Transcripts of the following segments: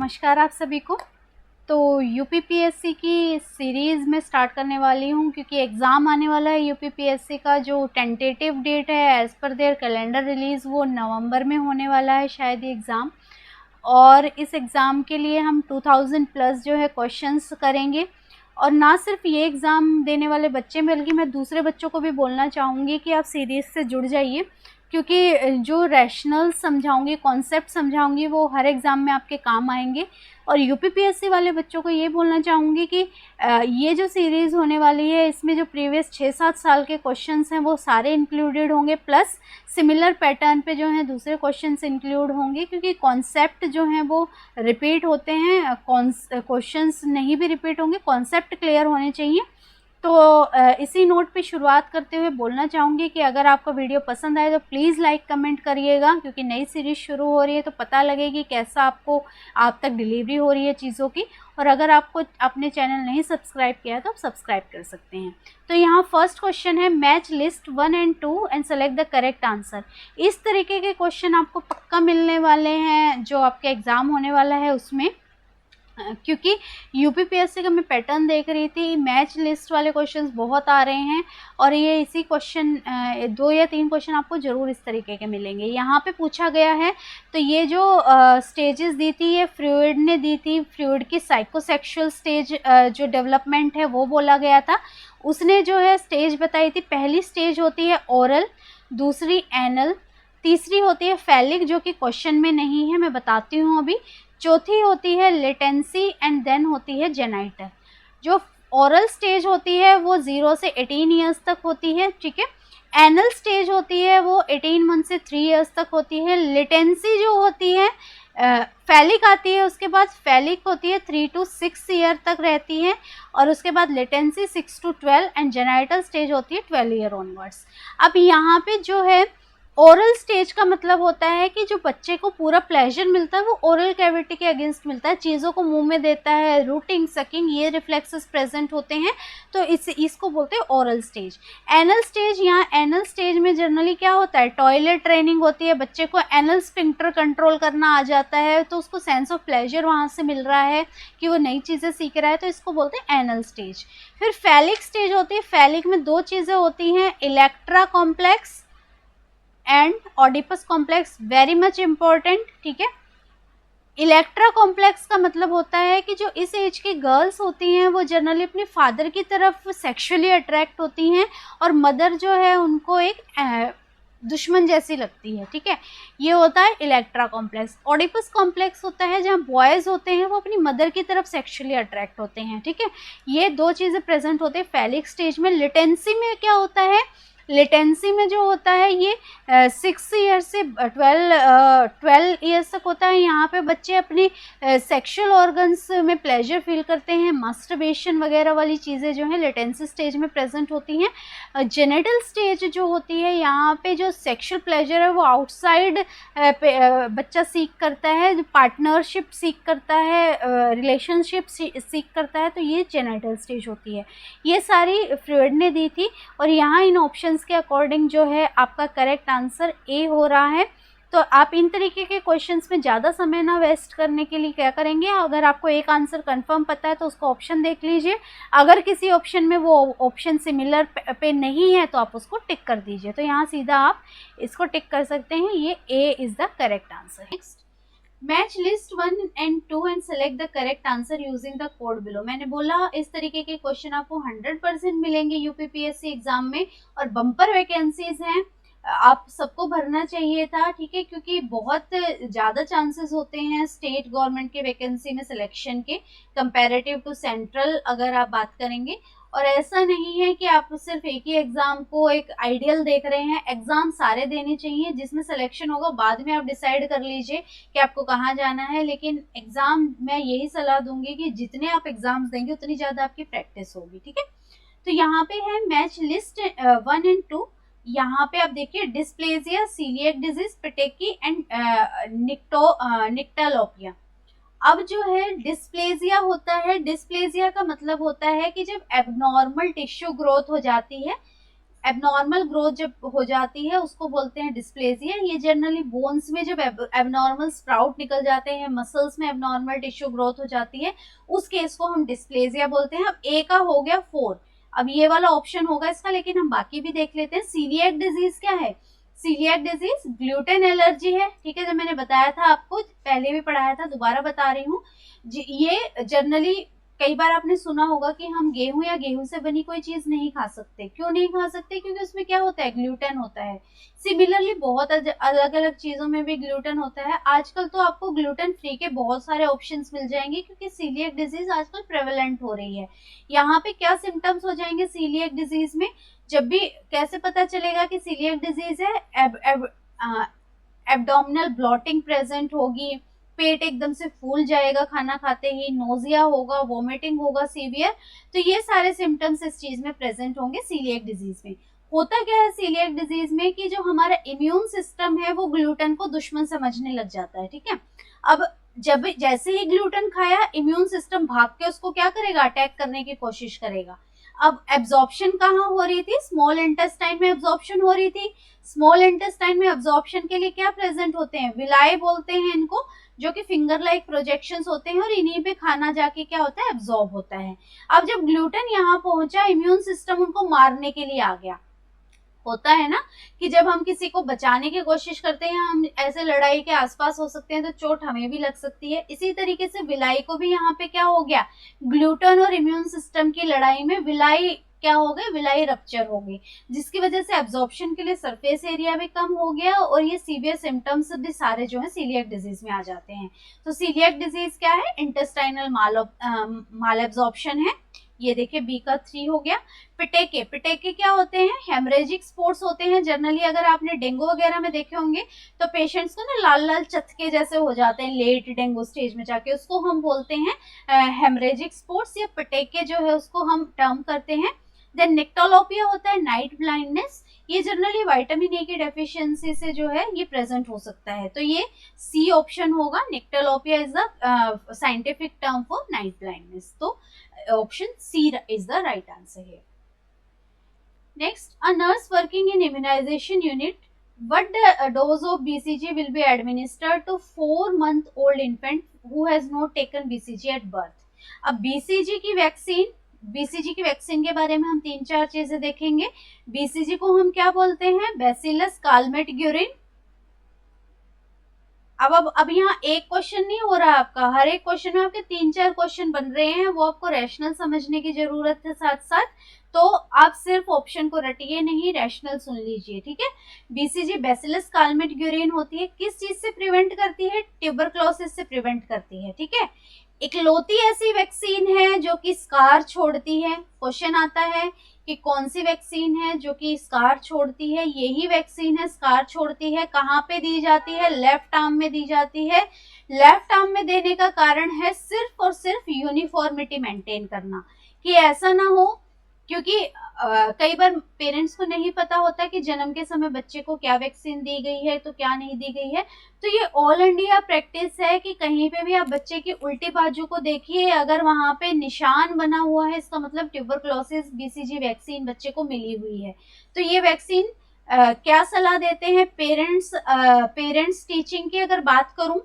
नमस्कार आप सभी को। तो यूपीपीएससी की सीरीज़ में स्टार्ट करने वाली हूँ क्योंकि एग्ज़ाम आने वाला है। यूपीपीएससी का जो टेंटेटिव डेट है as per their calendar release वो नवंबर में होने वाला है शायद ये एग्ज़ाम। और इस एग्ज़ाम के लिए हम 2000 प्लस जो है क्वेश्चंस करेंगे। और ना सिर्फ ये एग्ज़ाम देने वाले बच्चे बल्कि मैं दूसरे बच्चों को भी बोलना चाहूँगी कि आप सीरीज़ से जुड़ जाइए, क्योंकि जो रैशनल समझाऊंगी, कॉन्सेप्ट समझाऊंगी, वो हर एग्ज़ाम में आपके काम आएंगे। और यूपीपीएससी वाले बच्चों को ये बोलना चाहूँगी कि ये जो सीरीज़ होने वाली है इसमें जो प्रीवियस 6-7 साल के क्वेश्चंस हैं वो सारे इंक्लूडेड होंगे, प्लस सिमिलर पैटर्न पे जो है दूसरे क्वेश्चंस इंक्लूड होंगे, क्योंकि कॉन्सेप्ट जो हैं वो रिपीट होते हैं, क्वेश्चंस नहीं भी रिपीट होंगे, कॉन्सेप्ट क्लियर होने चाहिए। तो इसी नोट पे शुरुआत करते हुए बोलना चाहूँगी कि अगर आपको वीडियो पसंद आए तो प्लीज़ लाइक कमेंट करिएगा, क्योंकि नई सीरीज़ शुरू हो रही है तो पता लगेगी कैसा आप तक डिलीवरी हो रही है चीज़ों की। और अगर आपको अपने चैनल नहीं सब्सक्राइब किया है तो आप सब्सक्राइब कर सकते हैं। तो यहाँ फर्स्ट क्वेश्चन है, match list 1 and 2 and select the correct answer. इस तरीके के क्वेश्चन आपको पक्का मिलने वाले हैं जो आपका एग्ज़ाम होने वाला है उसमें, क्योंकि यूपीपीएससी का मैं पैटर्न देख रही थी, मैच लिस्ट वाले क्वेश्चंस बहुत आ रहे हैं। और ये इसी क्वेश्चन 2 या 3 क्वेश्चन आपको ज़रूर इस तरीके के मिलेंगे। यहाँ पे पूछा गया है, तो ये जो स्टेजेस दी थी ये फ्लूइड ने दी थी। फ्लूइड की साइकोसेक्सुअल स्टेज जो डेवलपमेंट है वो बोला गया था। उसने जो है स्टेज बताई थी, पहली स्टेज होती है ओरल, दूसरी एनल, तीसरी होती है फैलिक जो कि क्वेश्चन में नहीं है, मैं बताती हूँ अभी। चौथी होती है लेटेंसी एंड देन होती है जेनाइटल। जो ओरल स्टेज होती है वो 0 से 18 ईयर्स तक होती है, ठीक है। एनल स्टेज होती है वो 18 मंथ से 3 ईयर्स तक होती है। लेटेंसी जो होती है फैलिक आती है, उसके बाद फैलिक होती है 3 to 6 ईयर तक रहती है, और उसके बाद latency 6 to 12 and genital stage होती है 12 ईयर ऑनवर्ड्स। अब यहाँ पे जो है ओरल स्टेज का मतलब होता है कि जो बच्चे को पूरा प्लेजर मिलता है वो ओरल कैविटी के अगेंस्ट मिलता है, चीज़ों को मुंह में देता है, रूटिंग, सकिंग, ये रिफ्लेक्सेस प्रेजेंट होते हैं, तो इसको बोलते हैं ओरल स्टेज। एनल स्टेज, यहाँ एनल स्टेज में जनरली क्या होता है, टॉयलेट ट्रेनिंग होती है, बच्चे को एनल स्फिंक्टर कंट्रोल करना आ जाता है, तो उसको सेंस ऑफ प्लेजर वहाँ से मिल रहा है कि वो नई चीज़ें सीख रहा है, तो इसको बोलते हैं एनल स्टेज। फिर फैलिक स्टेज होती है, फैलिक में 2 चीज़ें होती हैं, Electra complex and Oedipus complex, very much important, ठीक है। इलेक्ट्रा कॉम्प्लेक्स का मतलब होता है कि जो इस एज की गर्ल्स होती हैं वो जनरली अपने फादर की तरफ सेक्सुअली अट्रैक्ट होती हैं, और मदर जो है उनको एक दुश्मन जैसी लगती है, ठीक है। ये होता है इलेक्ट्रा कॉम्प्लेक्स। ऑडिपस कॉम्प्लेक्स होता है जहाँ बॉयज़ होते हैं वो अपनी मदर की तरफ सेक्सुअली अट्रैक्ट होते हैं, ठीक है। ये 2 चीज़ें प्रेजेंट होते हैं फैलिक स्टेज में। लिटेंसी में क्या होता है, लेटेंसी में जो होता है ये 6 ईयर से 12 ईयर्स तक होता है। यहाँ पे बच्चे अपने सेक्सुअल ऑर्गन्स में प्लेजर फील करते हैं, मास्टरबेशन वगैरह वाली चीज़ें जो है लेटेंसी स्टेज में प्रेजेंट होती हैं। जेनिटल स्टेज जो होती है, यहाँ पे जो सेक्सुअल प्लेजर है वो आउटसाइड बच्चा सीख करता है, पार्टनरशिप सीख करता है, रिलेशनशिप सीख करता है, तो ये जेनिटल स्टेज होती है। ये सारी फ्लूइड ने दी थी, और यहाँ इन ऑप्शन के अकॉर्डिंग जो है आपका करेक्ट आंसर ए हो रहा है। तो आप इन तरीके के क्वेश्चंस में ज़्यादा समय ना वेस्ट करने के लिए क्या करेंगे, अगर आपको एक आंसर कंफर्म पता है तो उसको ऑप्शन देख लीजिए, अगर किसी ऑप्शन में वो ऑप्शन सिमिलर पे नहीं है तो आप उसको टिक कर दीजिए। तो यहाँ सीधा आप इसको टिक कर सकते हैं, ये A is the correct answer. Next, match list 1 and 2 and select the correct answer using the code below. मैंने बोला इस तरीके के क्वेश्चन आपको 100% मिलेंगे यूपीपीएससी एग्जाम में, और बम्पर वैकेंसीज हैं, आप सबको भरना चाहिए था, ठीक है, क्योंकि बहुत ज़्यादा चांसेस होते हैं स्टेट गवर्नमेंट के वैकेंसी में सिलेक्शन के कंपैरेटिव टू सेंट्रल अगर आप बात करेंगे। और ऐसा नहीं है कि आप सिर्फ एक ही एग्जाम को एक आइडियल देख रहे हैं, एग्जाम सारे देने चाहिए, जिसमें सिलेक्शन होगा बाद में आप डिसाइड कर लीजिए कि आपको कहाँ जाना है। लेकिन एग्जाम मैं यही सलाह दूंगी कि जितने आप एग्जाम्स देंगे उतनी ज़्यादा आपकी प्रैक्टिस होगी, ठीक है। तो यहाँ पे है मैच लिस्ट 1 and 2। यहाँ पे आप देखिए डिस्प्लेजिया, सीलिएक डिजीज, पेटेकी एंड निक्टालोपिया। अब जो है डिस्प्लेजिया होता है, डिस्प्लेजिया का मतलब होता है कि जब एबनॉर्मल टिश्यू ग्रोथ हो जाती है एबनॉर्मल ग्रोथ जब हो जाती है उसको बोलते हैं डिस्प्लेसिया। ये जनरली बोन्स में जब एबनॉर्मल स्प्राउट निकल जाते हैं, मसल्स में एबनॉर्मल टिश्यू ग्रोथ हो जाती है, उस केस को हम डिस्प्लेसिया बोलते हैं। अब ए का हो गया 4, अब ये वाला ऑप्शन होगा इसका, लेकिन हम बाकी भी देख लेते हैं। सीलिएक डिजीज क्या है? सीलिएक डिजीज ग्लूटेन एलर्जी है, ठीक है, जब मैंने बताया था आपको, पहले भी पढ़ाया था, दोबारा बता रही हूँ। ये जनरली कई बार आपने सुना होगा कि हम गेहूं या गेहूं से बनी कोई चीज नहीं खा सकते। क्यों नहीं खा सकते? क्योंकि उसमें क्या होता है? ग्लूटेन होता है। सिमिलरली बहुत अलग अलग चीजों में भी ग्लूटेन होता है। आजकल तो आपको ग्लूटेन फ्री के बहुत सारे ऑप्शंस मिल जाएंगे, क्योंकि सीलिएक डिजीज आजकल प्रेवलेंट हो रही है। यहाँ पे क्या सिम्टम्स हो जाएंगे सीलिएक डिजीज में? जब भी कैसे पता चलेगा कि सीलिएक डिजीज है? एब्डोमिनल ब्लॉटिंग प्रेजेंट होगी, पेट एकदम से फूल जाएगा खाना खाते ही, नोजिया होगा, वोमिटिंग होगा सीवियर। तो ये सारे सिम्टम्स इस चीज में प्रेजेंट होंगे सीलिएक डिजीज में। होता क्या है सीलिएक डिजीज में कि जो हमारा इम्यून सिस्टम है वो ग्लूटेन को दुश्मन समझने लग जाता है, ठीक है। अब जब जैसे ही ग्लूटेन खाया, इम्यून सिस्टम भाग के उसको क्या करेगा? अटैक करने की कोशिश करेगा। अब एब्जॉर्प्शन कहाँ हो रही थी? स्मॉल इंटेस्टाइन में एब्जॉर्प्शन हो रही थी। स्मॉल इंटेस्टाइन में एब्जॉर्प्शन के लिए क्या प्रेजेंट होते हैं? विलाई बोलते हैं इनको, जो कि फिंगर लाइक प्रोजेक्शंस होते हैं, और इन्हीं पे खाना जाके क्या होता है? एब्जॉर्ब होता है। अब जब ग्लूटेन यहाँ पहुंचा, इम्यून सिस्टम उनको मारने के लिए आ गया। होता है ना कि जब हम किसी को बचाने की कोशिश करते हैं, हम ऐसे लड़ाई के आसपास हो सकते हैं तो चोट हमें भी लग सकती है। इसी तरीके से विलाई को भी यहाँ पे क्या हो गया? ग्लूटेन और इम्यून सिस्टम की लड़ाई में विलाई क्या हो गई? विलाई रप्चर हो गई, जिसकी वजह से एब्जॉर्प्शन के लिए सरफेस एरिया भी कम हो गया, और ये सीवियर सिम्टम्स भी सारे जो है सीलिएक डिजीज में आ जाते हैं। तो सीलिएक डिजीज क्या है? इंटेस्टाइनल माल एब्जॉर्प्शन है। ये देखिए बी का 3 हो गया। पिटेके, पिटेके क्या होते हैं? हेमरेजिक स्पॉट्स होते हैं। जनरली अगर आपने डेंगू वगैरह में देखे होंगे तो पेशेंट्स को ना लाल लाल चटके जैसे हो जाते हैं लेट डेंगू स्टेज में जाके, उसको हम बोलते हैं हेमरेजिक स्पॉट्स, या पिटेके जो है उसको हम टर्म करते हैं। देन निक्टोलोपिया होता है नाइट ब्लाइंडनेस। ये जनरली विटामिन ए की डेफिशिएंसी से जो है ये प्रेजेंट हो सकता है। तो ये सी ऑप्शन होगा। Nyctalopia is the scientific term for night blindness. तो option C is the right answer here. Next, a nurse working in immunization unit, what dose of BCG will be administered to 4-month-old infant who has not taken BCG at birth? अब BCG की vaccine के बारे में हम 3-4 चीजें देखेंगे। BCG को हम क्या बोलते हैं? Bacillus Calmette-Guérin. अब यहाँ एक क्वेश्चन नहीं हो रहा आपका, हर एक क्वेश्चन में आपके 3-4 क्वेश्चन बन रहे हैं, वो आपको रैशनल समझने की जरूरत है साथ साथ। तो आप सिर्फ ऑप्शन को रटिए नहीं, रैशनल सुन लीजिए, ठीक है। बीसीजी बैसिलस कालमेट-ग्यूरिन होती है, किस चीज से प्रिवेंट करती है? ट्यूबरक्लोसिस से प्रिवेंट करती है, ठीक है। इकलौती ऐसी वैक्सीन है जो कि स्कार छोड़ती है। क्वेश्चन आता है कि कौन सी वैक्सीन है जो कि स्कार छोड़ती है? यही वैक्सीन है, स्कार छोड़ती है। कहाँ पे दी जाती है? लेफ्ट आर्म में दी जाती है। लेफ्ट आर्म में देने का कारण है सिर्फ और सिर्फ यूनिफॉर्मिटी मेंटेन करना, कि ऐसा ना हो, क्योंकि कई बार पेरेंट्स को नहीं पता होता कि जन्म के समय बच्चे को क्या वैक्सीन दी गई है तो क्या नहीं दी गई है। तो ये ऑल इंडिया प्रैक्टिस है कि कहीं पे भी आप बच्चे की उल्टी बाजू को देखिए, अगर वहां पे निशान बना हुआ है इसका मतलब ट्यूबरक्लोसिस बीसीजी वैक्सीन बच्चे को मिली हुई है। तो ये वैक्सीन क्या सलाह देते हैं पेरेंट्स टीचिंग की अगर बात करूं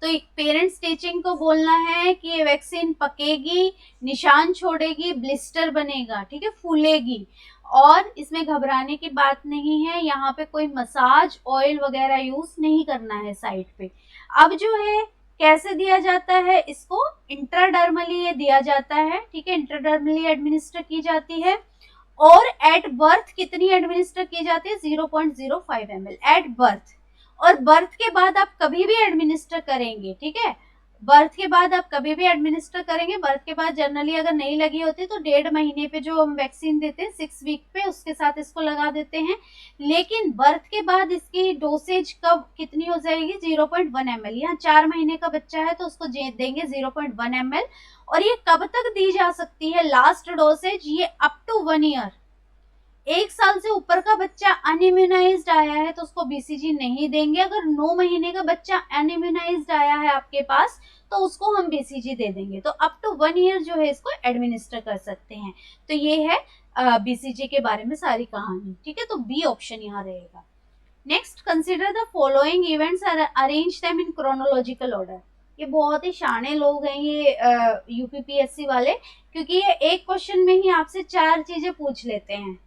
तो पेरेंट्स टीचिंग को बोलना है कि ये वैक्सीन पकेगी, निशान छोड़ेगी, ब्लिस्टर बनेगा, ठीक है, फूलेगी, और इसमें घबराने की बात नहीं है। यहाँ पे कोई मसाज ऑयल वगैरह यूज नहीं करना है साइड पे। अब जो है कैसे दिया जाता है इसको? इंट्राडर्मली ये दिया जाता है, ठीक है, इंट्राडर्मली एडमिनिस्टर की जाती है। और एट बर्थ कितनी एडमिनिस्टर की जाती है? 0.05 ml एट बर्थ। और बर्थ के बाद आप कभी भी एडमिनिस्टर करेंगे, ठीक है, बर्थ के बाद आप कभी भी एडमिनिस्टर करेंगे। बर्थ के बाद जनरली अगर नहीं लगी होती तो 1.5 महीने पे जो हम वैक्सीन देते हैं 6 वीक पे, उसके साथ इसको लगा देते हैं। लेकिन बर्थ के बाद इसकी डोसेज कब कितनी हो जाएगी? 0.1 ml। यहाँ 4 महीने का बच्चा है तो उसको देंगे 0.1 ml। और ये कब तक दी जा सकती है लास्ट डोसेज? ये अप टू 1 ईयर। 1 साल से ऊपर का बच्चा अनइम्यूनाइज्ड आया है तो उसको बीसीजी नहीं देंगे। अगर 9 महीने का बच्चा अनइम्यूनाइज्ड आया है आपके पास तो उसको हम बीसीजी दे देंगे। तो अप टू 1 ईयर जो है इसको एडमिनिस्टर कर सकते हैं। तो ये है बीसीजी के बारे में सारी कहानी, ठीक है। तो बी ऑप्शन यहाँ रहेगा। Next, consider the following events, arrange them in chronological order. ये बहुत ही शाणे लोग हैं ये यूपीपीएससी वाले, क्योंकि ये एक क्वेश्चन में ही आपसे 4 चीजें पूछ लेते हैं।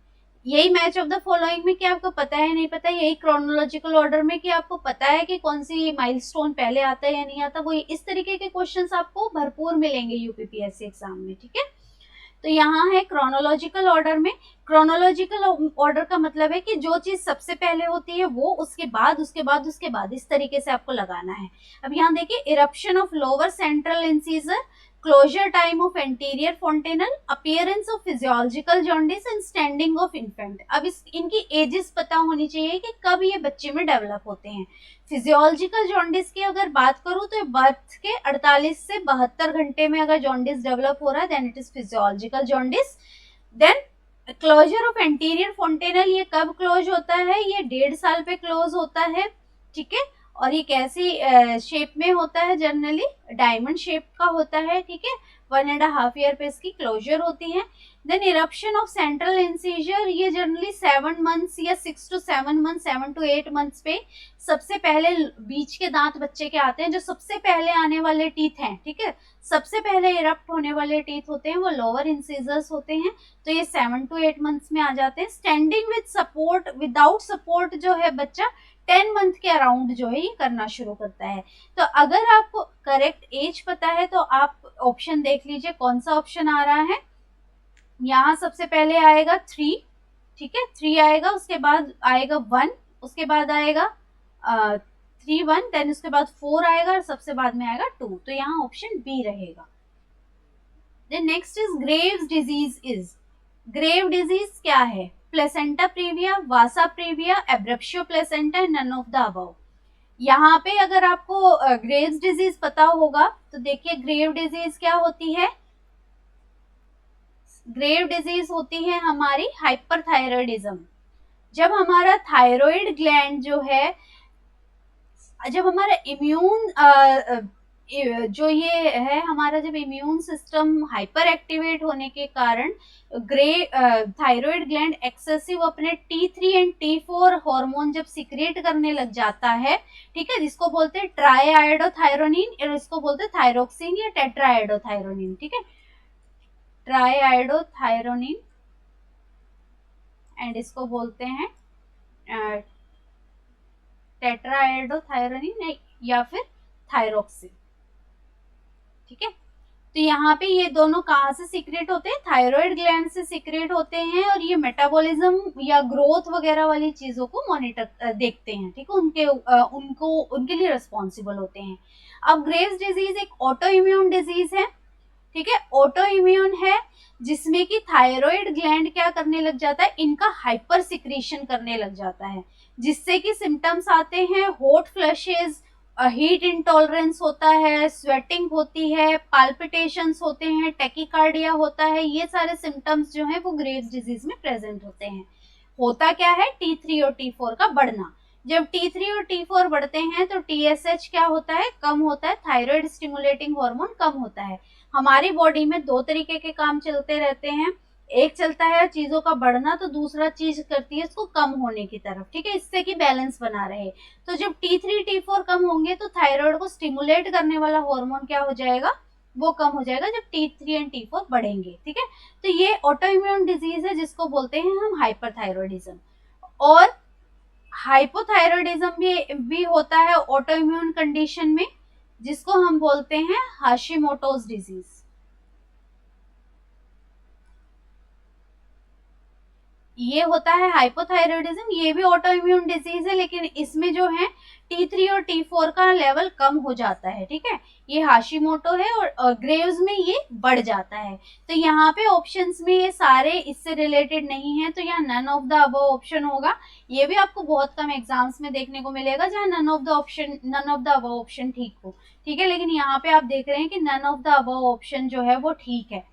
यही मैच ऑफ द फॉलोइंग में कि आपको पता है नहीं पता, यही क्रोनोलॉजिकल ऑर्डर में कि आपको पता है कि कौन सी माइलस्टोन पहले आता है या नहीं आता। वो इस तरीके के क्वेश्चंस आपको भरपूर मिलेंगे यूपीपीएससी एग्जाम में, ठीक है। तो यहाँ है क्रोनोलॉजिकल ऑर्डर में, क्रोनोलॉजिकल ऑर्डर का मतलब है कि जो चीज सबसे पहले होती है वो उसके बाद उसके बाद उसके बाद, इस तरीके से आपको लगाना है। अब यहाँ देखिए, eruption of lower central incisor, closure time of anterior fontanel, appearance of physiological jaundice and standing of infant. अब इनकी एजेस पता होनी चाहिए कि कब ये बच्चे में डेवलप होते हैं। फिजियोलॉजिकल जॉन्डिस की अगर बात करूं तो बर्थ के 48 से 72 घंटे में अगर जॉन्डिस डेवलप हो रहा है, then it is physiological jaundice. Then closure of anterior fontanel, ये कब क्लोज होता है? ये 1.5 साल पे क्लोज होता है, ठीक है। और ये कैसी शेप में होता है? जनरली डायमंड शेप का होता है, ठीक है। 1.5 ईयर पे इसकी क्लोजर होती है। Then eruption of central incisor, ये जनरली 7 मंथ्स या 6 to 7 मंथ्स, 7 to 8 मंथ्स पे सबसे पहले बीच के दांत बच्चे के आते हैं, जो सबसे पहले आने वाले टीथ हैं, ठीक है। सबसे पहले इरप्ट होने वाले टीथ होते हैं वो लोअर इंसीजर्स होते हैं, तो ये 7 to 8 मंथ्स में आ जाते हैं। Standing with support, without support जो है बच्चा 10 मंथ के अराउंड जो है ये करना शुरू करता है। तो अगर आपको करेक्ट एज पता है तो आप ऑप्शन देख लीजिए कौन सा ऑप्शन आ रहा है। यहाँ सबसे पहले आएगा 3, ठीक है, 3 आएगा, उसके बाद आएगा 1, उसके बाद आएगा 3 1, देन उसके बाद 4 आएगा और सबसे बाद में आएगा 2। तो यहाँ ऑप्शन बी रहेगा। Then next is Graves disease is, Grave disease क्या है? Placenta previa, vasa previa, abruptio placenta, none of the above. यहाँ पे अगर आपको ग्रेव्स डिजीज पता होगा तो देखिए, ग्रेव डिजीज क्या होती है? ग्रेव डिजीज होती है हमारी हाइपरथायरॉयडिज्म। जब हमारा थायराइड ग्लैंड जो है, जब हमारा इम्यून जो ये है हमारा, जब इम्यून सिस्टम हाइपर एक्टिवेट होने के कारण थायराइड ग्लैंड एक्सेसिव अपने T3 एंड T4 हार्मोन जब सिक्रेट करने लग जाता है, ठीक है, जिसको बोलते हैं ट्राईआयोडोथायरोनिन, और इसको बोलते हैं थायरोक्सिन या टेट्राआयोडोथायरोनिन, ठीक है, ट्राईआयोडोथायरोनिन एंड इसको बोलते हैं टेट्राआयोडोथायरोनिन या फिर थायरोक्सिन, ठीक है। तो यहाँ पे ये दोनों कहाँ से सिक्रेट होते हैं? थायराइड ग्लैंड से सिक्रेट होते हैं, और ये मेटाबॉलिज्म या ग्रोथ वगैरह वाली चीजों को मॉनिटर देखते हैं, ठीक है, उनके लिए रिस्पॉन्सिबल होते हैं। अब ग्रेव्स डिजीज एक ऑटो इम्यून डिजीज है, ठीक है, ऑटो इम्यून है, जिसमें कि थायराइड ग्लैंड क्या करने लग जाता है? इनका हाइपर सिक्रीशन करने लग जाता है, जिससे कि सिम्टम्स आते हैं हॉट फ्लशेज, हीट इंटॉलरेंस होता है, स्वेटिंग होती है, पाल्पिटेशंस होते हैं, टेकिकार्डिया होता है। ये सारे सिम्टम्स जो हैं वो ग्रेव्स डिजीज में प्रेजेंट होते हैं। होता क्या है? T3 और T4 का बढ़ना। जब T3 और T4 बढ़ते हैं तो TSH क्या होता है? कम होता है, थायराइड स्टिमुलेटिंग हार्मोन कम होता है। हमारी बॉडी में 2 तरीके के काम चलते रहते हैं, एक चलता है चीजों का बढ़ना, तो दूसरा चीज करती है इसको कम होने की तरफ, ठीक है, इससे कि बैलेंस बना रहे। तो जब T3 T4 कम होंगे तो थायराइड को स्टिमुलेट करने वाला हार्मोन क्या हो जाएगा? वो कम हो जाएगा जब T3 एंड T4 बढ़ेंगे, ठीक है। तो ये ऑटो इम्यून डिजीज है जिसको बोलते हैं हम हाइपरथायरॉयडिज्म। और हाइपोथायरॉयडिज्म भी होता है ऑटो इम्यून कंडीशन में, जिसको हम बोलते हैं हाशिमोटोज डिजीज। ये होता है हाइपोथायरॉयडिज्म, ये भी ऑटो इम्यून डिजीज है, लेकिन इसमें जो है T3 और T4 का लेवल कम हो जाता है, ठीक है। ये हाशिमोटो है, और ग्रेव्स में ये बढ़ जाता है। तो यहाँ पे ऑप्शंस में ये सारे इससे रिलेटेड नहीं है, तो यहाँ none of the above option होगा। ये भी आपको बहुत कम एग्जाम्स में देखने को मिलेगा जहाँ none of the above option ठीक हो, ठीक है, लेकिन यहाँ पे आप देख रहे हैं कि none of the above option जो है वो ठीक है।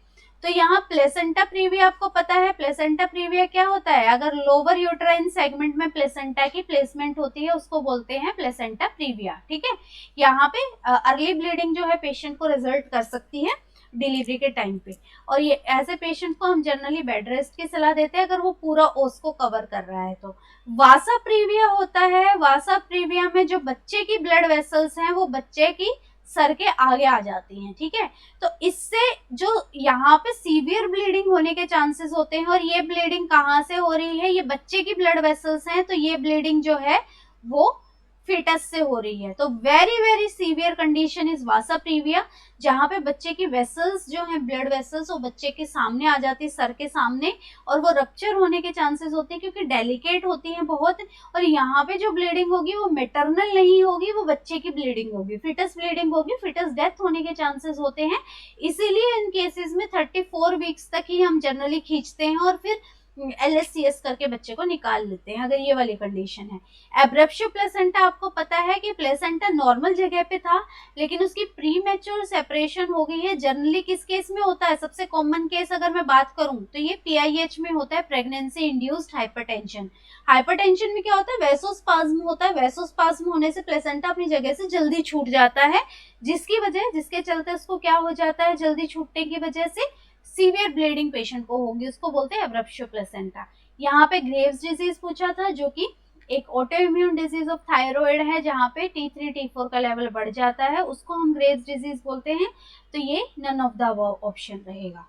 तो यहाँ प्लेसेंटा प्रीविया आपको पता है, प्लेसेंटा प्रीविया क्या होता है? अगर लोअर यूट्राइन सेगमेंट में प्लेसेंटा की प्लेसमेंट होती है उसको बोलते हैं प्लेसेंटा प्रीविया, ठीक है। यहाँ पे अर्ली ब्लीडिंग जो है पेशेंट को रिजल्ट कर सकती है। डिलीवरी के टाइम पे। और ये ऐसे पेशेंट को हम जनरली बेड रेस्ट की सलाह देते हैं अगर वो पूरा ओस को कवर कर रहा है तो। वासा प्रीविया होता है, वासा प्रीविया में जो बच्चे की ब्लड वेसल्स हैं वो बच्चे की सर के आगे आ जाती हैं, ठीक है। तो इससे जो यहाँ पे सीवियर ब्लीडिंग होने के चांसेस होते हैं, और ये ब्लीडिंग कहाँ से हो रही है, ये बच्चे की ब्लड वेसल्स हैं, तो ये ब्लीडिंग जो है वो फिटस से हो रही है। तो very very severe condition is Vasa previa, जहाँ पे बच्चे की वेसल्स जो है ब्लड वेसल्स वो बच्चे के सामने आ जाती है, सर के सामने, और वो रप्चर होने के चांसेस होते हैं क्योंकि डेलिकेट होती है बहुत। और यहाँ पे जो ब्लीडिंग होगी वो मेटरनल नहीं होगी, वो बच्चे की ब्लीडिंग होगी, फिटस ब्लीडिंग होगी, फिटस डेथ होने के चांसेस होते हैं। इसीलिए इन केसेस में 34 वीक्स तक ही हम जनरली खींचते हैं और फिर LSCS करके बच्चे को निकाल लेते हैं अगर ये वाली कंडीशन है। एब्रेप्शियो प्लेसेंटा, आपको पता है कि प्लेसेंटा नॉर्मल जगह पे था लेकिन उसकी प्री मैच्योर सेपरेशन हो गई है। जनरली किस केस में होता है, सबसे कॉमन केस अगर मैं बात करूं तो ये PIH में होता है, प्रेगनेंसी इंड्यूस्ड हाइपरटेंशन। हाइपरटेंशन में क्या होता है, वैसोस्पाज्म होता है, वैसोस्पाज्म होने से प्लेसेंटा अपनी जगह से जल्दी छूट जाता है, जिसके चलते उसको क्या हो जाता है, जल्दी छूटने की वजह से सीवियर ब्लीडिंग पेशेंट को होगी, उसको बोलते हैं एब्रेप्शियो प्लेसेंटा। यहाँ पे ग्रेव्स डिजीज पूछा था जो कि एक ऑटोइम्यून डिजीज ऑफ थायराइड है, जहाँ पे T3 T4 का लेवल बढ़ जाता है, उसको हम ग्रेव्स डिजीज बोलते हैं। तो ये none of the above option रहेगा।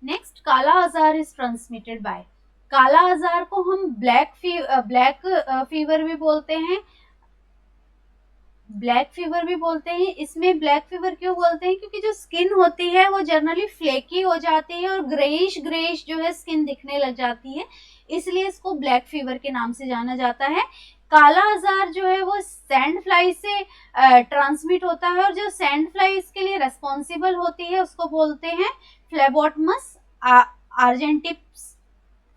Next, kala azar is transmitted bye, काला आजार को हम ब्लैक फीवर भी बोलते हैं, ब्लैक फीवर भी बोलते हैं। इसमें ब्लैक फीवर क्यों बोलते हैं, क्योंकि जो स्किन होती है वो जनरली फ्लेकी हो जाती है और ग्रेइश ग्रेइश जो है स्किन दिखने लग जाती है, इसलिए इसको ब्लैक फीवर के नाम से जाना जाता है। काला आजार जो है वो सैंड फ्लाई से ट्रांसमिट होता है, और जो सैंड फ्लाई इसके लिए रेस्पॉन्सिबल होती है उसको बोलते हैं फ्लेबोटमस आर्जेंटिप्स।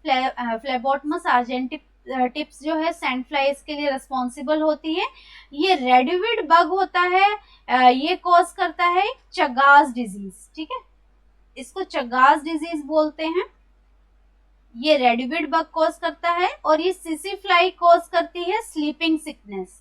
फ्लेबोटमस आर्जेंटिप टिप्स जो है सैंड फ्लाइज के लिए रिस्पॉन्सिबल होती है। ये रेडिविड बग होता है, ये कॉज करता है चगास डिजीज, ठीक है, इसको चगास डिजीज बोलते हैं। ये रेडिविड बग कॉज करता है, और ये सिसी फ्लाई कॉज करती है स्लीपिंग सिकनेस,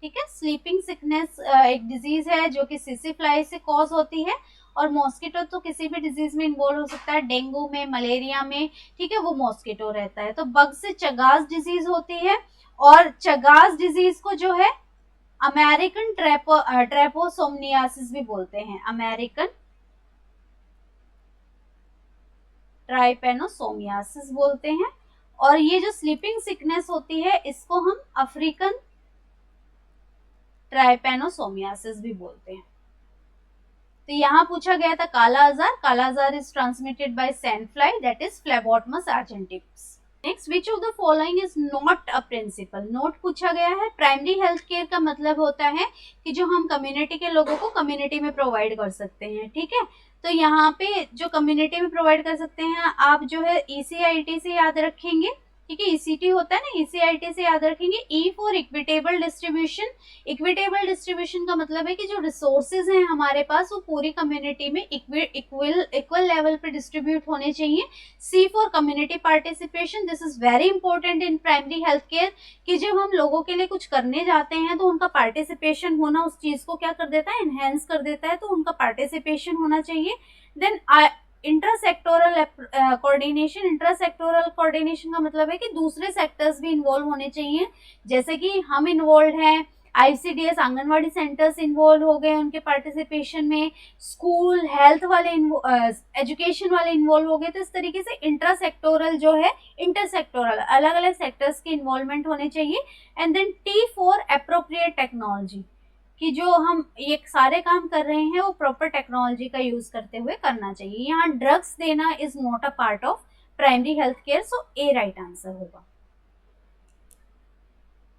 ठीक है। स्लीपिंग सिकनेस एक डिजीज है जो कि सिसी फ्लाई से कॉज होती है, और मॉस्किटो तो किसी भी डिजीज में इन्वॉल्व हो सकता है, डेंगू में, मलेरिया में, ठीक है, वो मॉस्किटो रहता है। तो बग से चगास डिजीज होती है, और चगास डिजीज को जो है अमेरिकन ट्रेपोसोमनियासिस भी बोलते हैं, अमेरिकन ट्राइपेनोसोमियासिस बोलते हैं। और ये जो स्लीपिंग सिकनेस होती है इसको हम अफ्रीकन ट्राइपेनोसोमियासिस भी बोलते हैं। तो यहाँ पूछा गया था kala azar is transmitted by sand fly, that is Phlebotomus argentipes. Next, which of the following is not a principal, not पूछा गया है। प्राइमरी हेल्थ केयर का मतलब होता है कि जो हम कम्युनिटी के लोगों को कम्युनिटी में प्रोवाइड कर सकते हैं, ठीक है। तो यहाँ पे जो कम्युनिटी में प्रोवाइड कर सकते हैं आप जो है ECIT से याद रखेंगे, ठीक है, ECT होता है ना, ECIT से याद रखेंगे। E for equitable distribution, equitable distribution का मतलब है कि जो रिसोर्सेज हैं हमारे पास वो पूरी कम्युनिटी में इक्वल लेवल पे डिस्ट्रीब्यूट होने चाहिए। C for community participation, this is very important in primary health care, कि जब हम लोगों के लिए कुछ करने जाते हैं तो उनका पार्टिसिपेशन होना उस चीज को क्या कर देता है, एनहेंस कर देता है, तो उनका पार्टिसिपेशन होना चाहिए। देन इंट्रासेक्टोरल कोऑर्डिनेशन, इंट्रासेक्टोरल कोऑर्डिनेशन का मतलब है कि दूसरे सेक्टर्स भी इन्वॉल्व होने चाहिए, जैसे कि हम इन्वॉल्व हैं, ICDS आंगनवाड़ी सेंटर्स इन्वॉल्व हो गए उनके पार्टिसिपेशन में, स्कूल हेल्थ वाले एजुकेशन वाले इन्वॉल्व हो गए। तो इस तरीके से इंट्रासेक्टोरल जो है, इंटरसेक्टोरल अलग अलग सेक्टर्स के इन्वॉल्वमेंट होने चाहिए। And then T for appropriate technology, कि जो हम ये सारे काम कर रहे हैं वो प्रॉपर टेक्नोलॉजी का यूज करते हुए करना चाहिए। यहाँ ड्रग्स देना is not a part of primary health care, so A right answer होगा।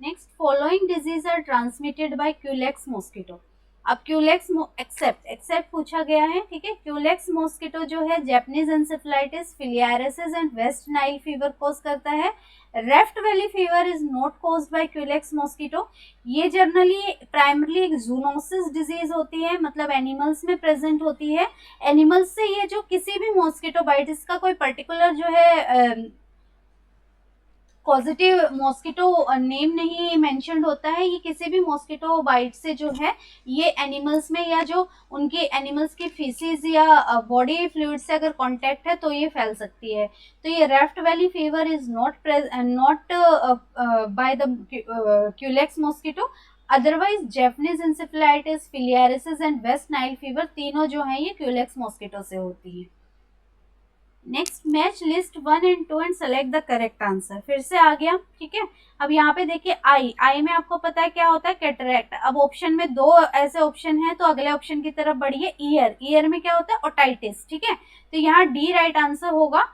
Next, following disease are transmitted by Culex mosquito. अब क्यूलेक्स एक्सेप्ट पूछा गया है, ठीक है। क्यूलेक्स मॉस्किटो जो है Japanese encephalitis, filariasis and West Nile fever cause करता है। Rift Valley fever is not caused by Culex mosquito, ये जनरली प्राइमरली एक जूनोसिस डिजीज होती है, मतलब एनिमल्स में प्रेजेंट होती है। एनिमल्स से ये जो किसी भी मॉस्किटो बाइट, इसका कोई पर्टिकुलर जो है पॉजिटिव मॉस्किटो नेम नहीं मेंशन्ड होता है, ये किसी भी मॉस्किटो बाइट से जो है ये एनिमल्स में या जो उनके एनिमल्स की फीसिस या बॉडी फ्लूइड से अगर कांटेक्ट है तो ये फैल सकती है। तो ये Rift Valley fever is not by the Culex mosquito, otherwise Japanese encephalitis, filariasis and West Nile fever तीनों जो है ये क्यूलेक्स मॉस्किटो से होती है। Next, match list 1 and 2 and select the correct answer. फिर से आ गया, ठीक है। अब यहाँ पे देखिए आई में आपको पता है क्या होता है, कैटरैक्ट। अब ऑप्शन में दो ऐसे ऑप्शन है, तो अगले ऑप्शन की तरफ बढ़िए। ईयर में क्या होता है, ओटाइटिस, ठीक है। तो यहाँ डी राइट आंसर होगा।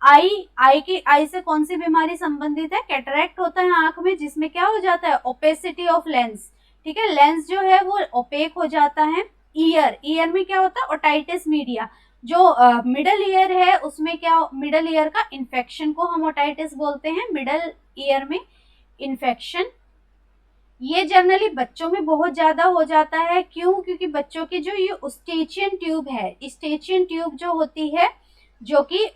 आई से कौन सी बीमारी संबंधित है, कैटरैक्ट होता है आंख में, जिसमें क्या हो जाता है, ओपेसिटी ऑफ लेंस, ठीक है, लेंस जो है वो ओपेक हो जाता है। ईयर में क्या होता है, ओटाइटिस मीडिया। जो मिडल ईयर है उसमें क्या, मिडल ईयर का इन्फेक्शन को हम ओटाइटिस बोलते हैं, मिडल ईयर में इन्फेक्शन। ये जनरली बच्चों में बहुत ज्यादा हो जाता है, क्यों, क्योंकि बच्चों की जो ये स्टेचियन ट्यूब है, स्टेचियन ट्यूब जो होती है, जो कि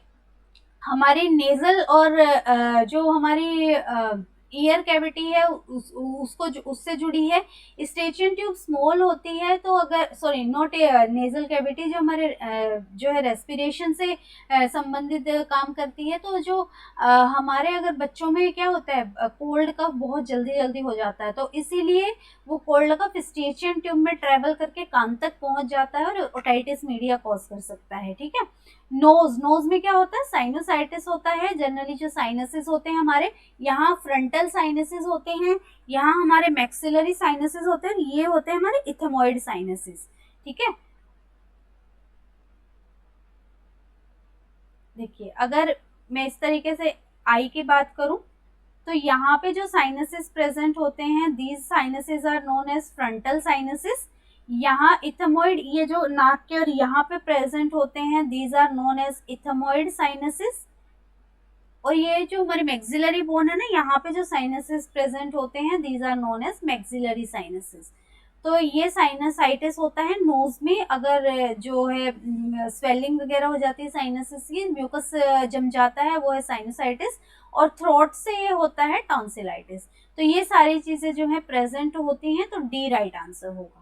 हमारी नेजल और जो हमारी ईयर कैविटी है उसको उससे जुड़ी है। स्टेचियन ट्यूब स्मॉल होती है, तो अगर सॉरी नॉट नेजल कैविटी, जो हमारे जो है रेस्पिरेशन से संबंधित काम करती है। तो जो हमारे अगर बच्चों में क्या होता है, कोल्ड कफ बहुत जल्दी जल्दी हो जाता है, तो इसीलिए वो कोल्ड कफ स्टेचियन ट्यूब में ट्रेवल करके कान तक पहुंच जाता है और ओटाइटिस मीडिया कॉज कर सकता है, ठीक है। नोज में क्या होता है, साइनोसाइटिस होता है। जनरली जो साइनसेस होते हैं हमारे, यहाँ फ्रंटल साइनसेस होते हैं, यहाँ हमारे मैक्सिलरी साइनसेस होते हैं, ये होते हैं हमारे इथेमॉइड साइनसेस, ठीक है। देखिए, अगर मैं इस तरीके से आई की बात करूं, तो यहाँ पे जो साइनसेस प्रेजेंट होते हैं, these sinuses are known as frontal sinuses. यहाँ इथेमॉइड, ये जो नाक के और यहाँ पे प्रेजेंट होते हैं, these are known as ethmoid sinuses. और ये जो हमारी मैक्सिलरी बोन है ना, यहाँ पे जो साइनसेस प्रेजेंट होते हैं, these are known as maxillary sinuses. तो ये साइनसाइटिस होता है नोज में, अगर जो है स्वेलिंग वगैरह हो जाती है साइनसेस की, म्यूकस जम जाता है, वो है साइनसाइटिस। और थ्रोट से ये होता है टॉन्सिलाइटिस। तो ये सारी चीजें जो है प्रेजेंट होती हैं, तो डी राइट आंसर होगा।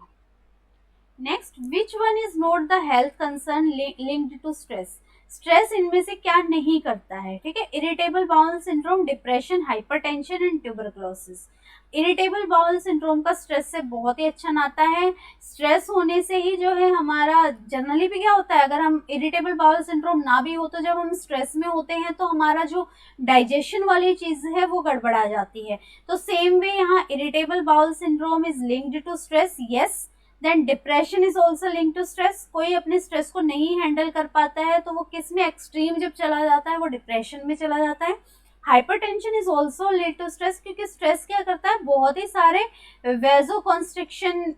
Next, which one is not the health concern linked to stress. Stress इनमें से क्या नहीं करता है, ठीक है। Irritable bowel syndrome, depression, hypertension and tuberculosis. Irritable bowel syndrome का स्ट्रेस से बहुत ही अच्छा नाता है। स्ट्रेस होने से ही जो है हमारा जनरली भी क्या होता है, अगर हम इरिटेबल बाउल सिंड्रोम ना भी हो, तो जब हम स्ट्रेस में होते हैं तो हमारा जो डाइजेशन वाली चीज है वो गड़बड़ा जाती है। तो सेम वे यहाँ irritable bowel syndrome is linked to stress, yes. Then depression is also link to stress. कोई अपने स्ट्रेस को नहीं हैंडल कर पाता है, तो वो किस में, एक्सट्रीम जब चला जाता है वो डिप्रेशन में चला जाता है। Hypertension is also link to stress, क्योंकि स्ट्रेस क्या करता है, बहुत ही सारे वेजो कॉन्स्ट्रिक्शन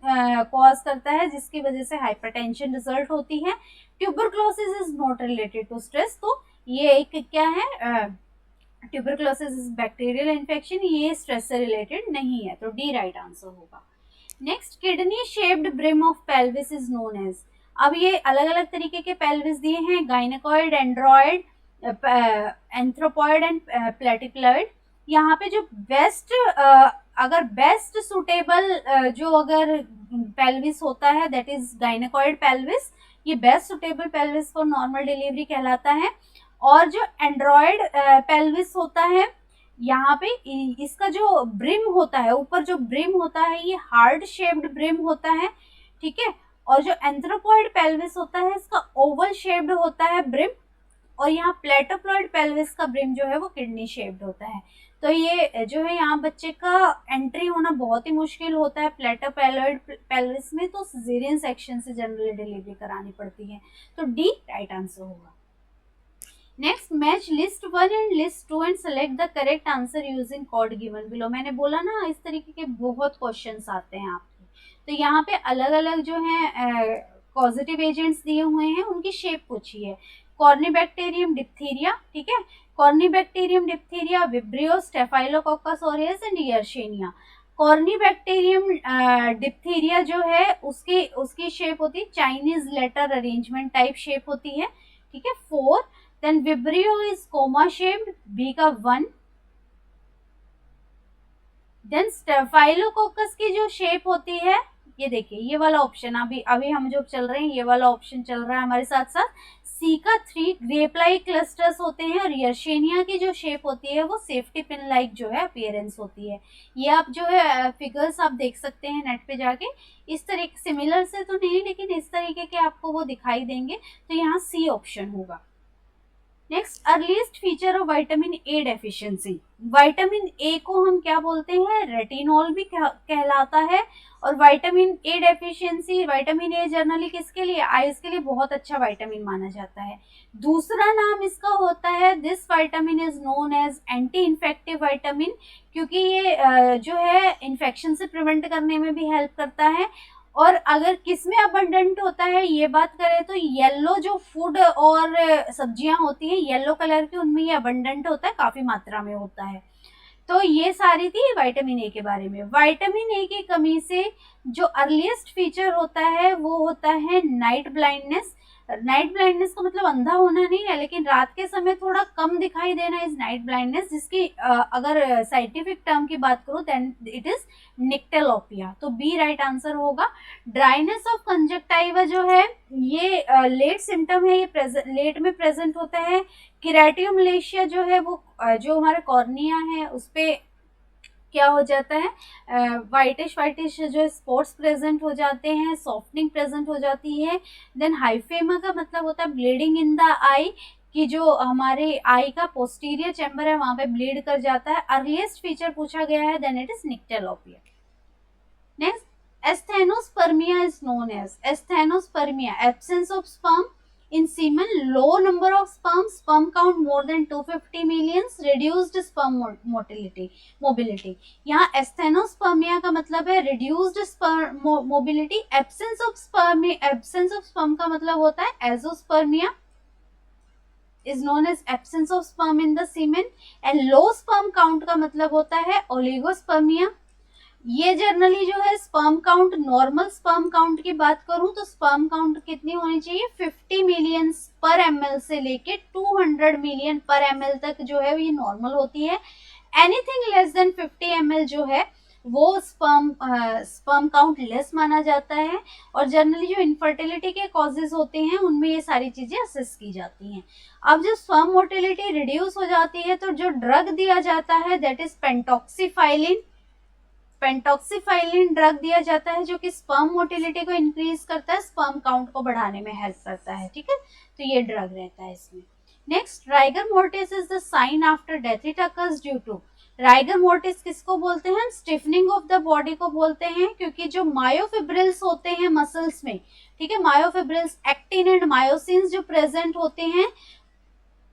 कॉज करता है, जिसकी वजह से हाइपरटेंशन रिजल्ट होती है। Tuberculosis is not related to stress. तो ये एक क्या है, ट्यूबरक्लोसिस इज बैक्टीरियल इन्फेक्शन, ये स्ट्रेस से रिलेटेड नहीं है, तो डी राइट आंसर होगा। Next, kidney shaped brim of pelvis is known as. अब ये अलग अलग तरीके के पेल्विस दिए हैं, gynaecoid, android, anthropoid and platypelloid. यहाँ पे जो बेस्ट अगर बेस्ट सुटेबल जो अगर पेल्विस होता है, दैट इज गाइनेकॉइड पेल्विस। ये best suitable pelvis for normal delivery कहलाता है। और जो एंड्रॉइड पेल्विस होता है, यहाँ पे इसका जो ब्रिम होता है, ऊपर जो ब्रिम होता है, ये हार्ड शेप्ड ब्रिम होता है, ठीक है। और जो एंथ्रोपॉइड पेल्विस होता है, इसका ओवल शेप्ड होता है ब्रिम। और यहाँ प्लेटोप्लॉइड पेल्विस का ब्रिम जो है वो किडनी शेप्ड होता है। तो ये जो है यहाँ बच्चे का एंट्री होना बहुत ही मुश्किल होता है प्लेटोप्लॉइड पेल्विस में, तो सिजेरियन सेक्शन से जनरली डिलीवरी करानी पड़ती है। तो डी राइट आंसर होगा। Next, match list 1 and list 2 and select the correct answer using code given below. मैंने बोला ना, इस तरीके के बहुत क्वेश्चंस आते हैं आपके। तो यहाँ पे अलग अलग जो है पॉजिटिव एजेंट्स दिए हुए हैं, उनकी शेप पूछी है। कॉर्निबैक्टीरियम डिप्थीरिया, ठीक है, corynebacterium diphtheria, vibrio, staphylococcus aureus and yersinia. Corynebacterium diphtheria जो है उसकी शेप होती है Chinese letter arrangement type shape होती है, ठीक है, 4। Then vibrio is comma shaped, B का 1। देन स्टेफाइलोकोकस की जो शेप होती है, ये देखिए ये वाला ऑप्शन, अभी अभी हम जो चल रहे हैं ये वाला ऑप्शन चल रहा है हमारे साथ साथ। सी का 3 ग्रेप लाइक क्लस्टर्स होते हैं, और यर्शेनिया की जो शेप होती है वो सेफ्टी पिन लाइक जो है अपीयरेंस होती है। ये आप जो है फिगर्स आप देख सकते हैं नेट पे जाके, इस तरीके सिमिलर से तो नहीं लेकिन इस तरीके के आपको वो दिखाई देंगे, तो यहाँ सी ऑप्शन होगा। Next, earliest feature of vitamin A deficiency. Vitamin A को हम क्या बोलते हैं, रेटिनॉल भी कहलाता है। और vitamin A deficiency, vitamin A generally किसके लिए, आईज के लिए बहुत अच्छा विटामिन माना जाता है। दूसरा नाम इसका होता है, this vitamin is known as anti infective vitamin, क्योंकि ये जो है इन्फेक्शन से प्रिवेंट करने में भी हेल्प करता है। और अगर किसमें अबंडेंट होता है ये बात करें तो येलो जो फूड और सब्जियां होती हैं येलो कलर की, उनमें ये अबंडेंट होता है, काफी मात्रा में होता है। तो ये सारी थी विटामिन ए के बारे में। विटामिन ए की कमी से जो अर्लीस्ट फीचर होता है वो होता है नाइट ब्लाइंडनेस। नाइट ब्लाइंडनेस का मतलब अंधा होना नहीं है, लेकिन रात के समय थोड़ा कम दिखाई देना इज नाइट ब्लाइंडनेस, जिसकी अगर साइंटिफिक टर्म की बात करूं देन इट इज निक्टेलोपिया। तो बी राइट आंसर होगा। ड्राइनेस ऑफ कंजक्टाइवा जो है ये लेट सिम्टम है, ये लेट में प्रेजेंट होता है। किराटियोमलेशिया जो है वो जो हमारे कॉर्निया है उस पे क्या हो जाता है, वाइटिश जो स्पॉट्स प्रेजेंट हो जाते हैं, सॉफ्टनिंग प्रेजेंट हो जाती है। देन हाइफेमा का मतलब होता है ब्लीडिंग इन द आई, कि जो हमारे आई का पोस्टीरियर चैम्बर है वहां पे ब्लीड कर जाता है। अर्लीस्ट फीचर पूछा गया है, then it is nyctalopia. Next, asthenospermia is known as, asthenospermia absence of sperm in semen, low number of sperm count more than 250 million, reduced sperm mobility। यहाँ एस्थेनोस्पर्मिया का मतलब है reduced sperm mobility, absence of sperm का मतलब होता है azoospermia is known as absence of sperm in the semen, and low sperm count का मतलब होता है ओलिगोस्पर्मिया। ये जनरली जो है sperm count, normal sperm count की बात करूं तो स्पर्म काउंट कितनी होनी चाहिए, 50 मिलियन पर ml से लेके 200 मिलियन पर ml तक जो है ये नॉर्मल होती है। एनीथिंग लेस देन 50 ml जो है वो स्पर्म काउंट लेस माना जाता है। और जनरली जो इनफर्टिलिटी के कॉजेज होते हैं उनमें ये सारी चीजें असेस की जाती हैं। अब जब स्पर्म मोटिलिटी रिड्यूस हो जाती है तो जो ड्रग दिया जाता है दैट इज पेंटॉक्सीफाइलिन। पेंटॉक्सीफाइलिन ड्रग दिया जाता है जो कि स्पर्म मोटिलिटी को इंक्रीज करता है, स्पर्म काउंट को बढ़ाने में हेल्प करता है, ठीक है, तो ये ड्रग रहता है इसमें। Next, rigor mortis is the sign after death, it occurs due to. Rigor mortis किसको बोलते हैं, स्टिफनिंग ऑफ द बॉडी को बोलते हैं, क्योंकि जो मायोफिब्रिल्स होते हैं मसल्स में, ठीक है, मायोफिब्रिल्स, एक्टिन एंड मायोसिन्स जो प्रेजेंट होते हैं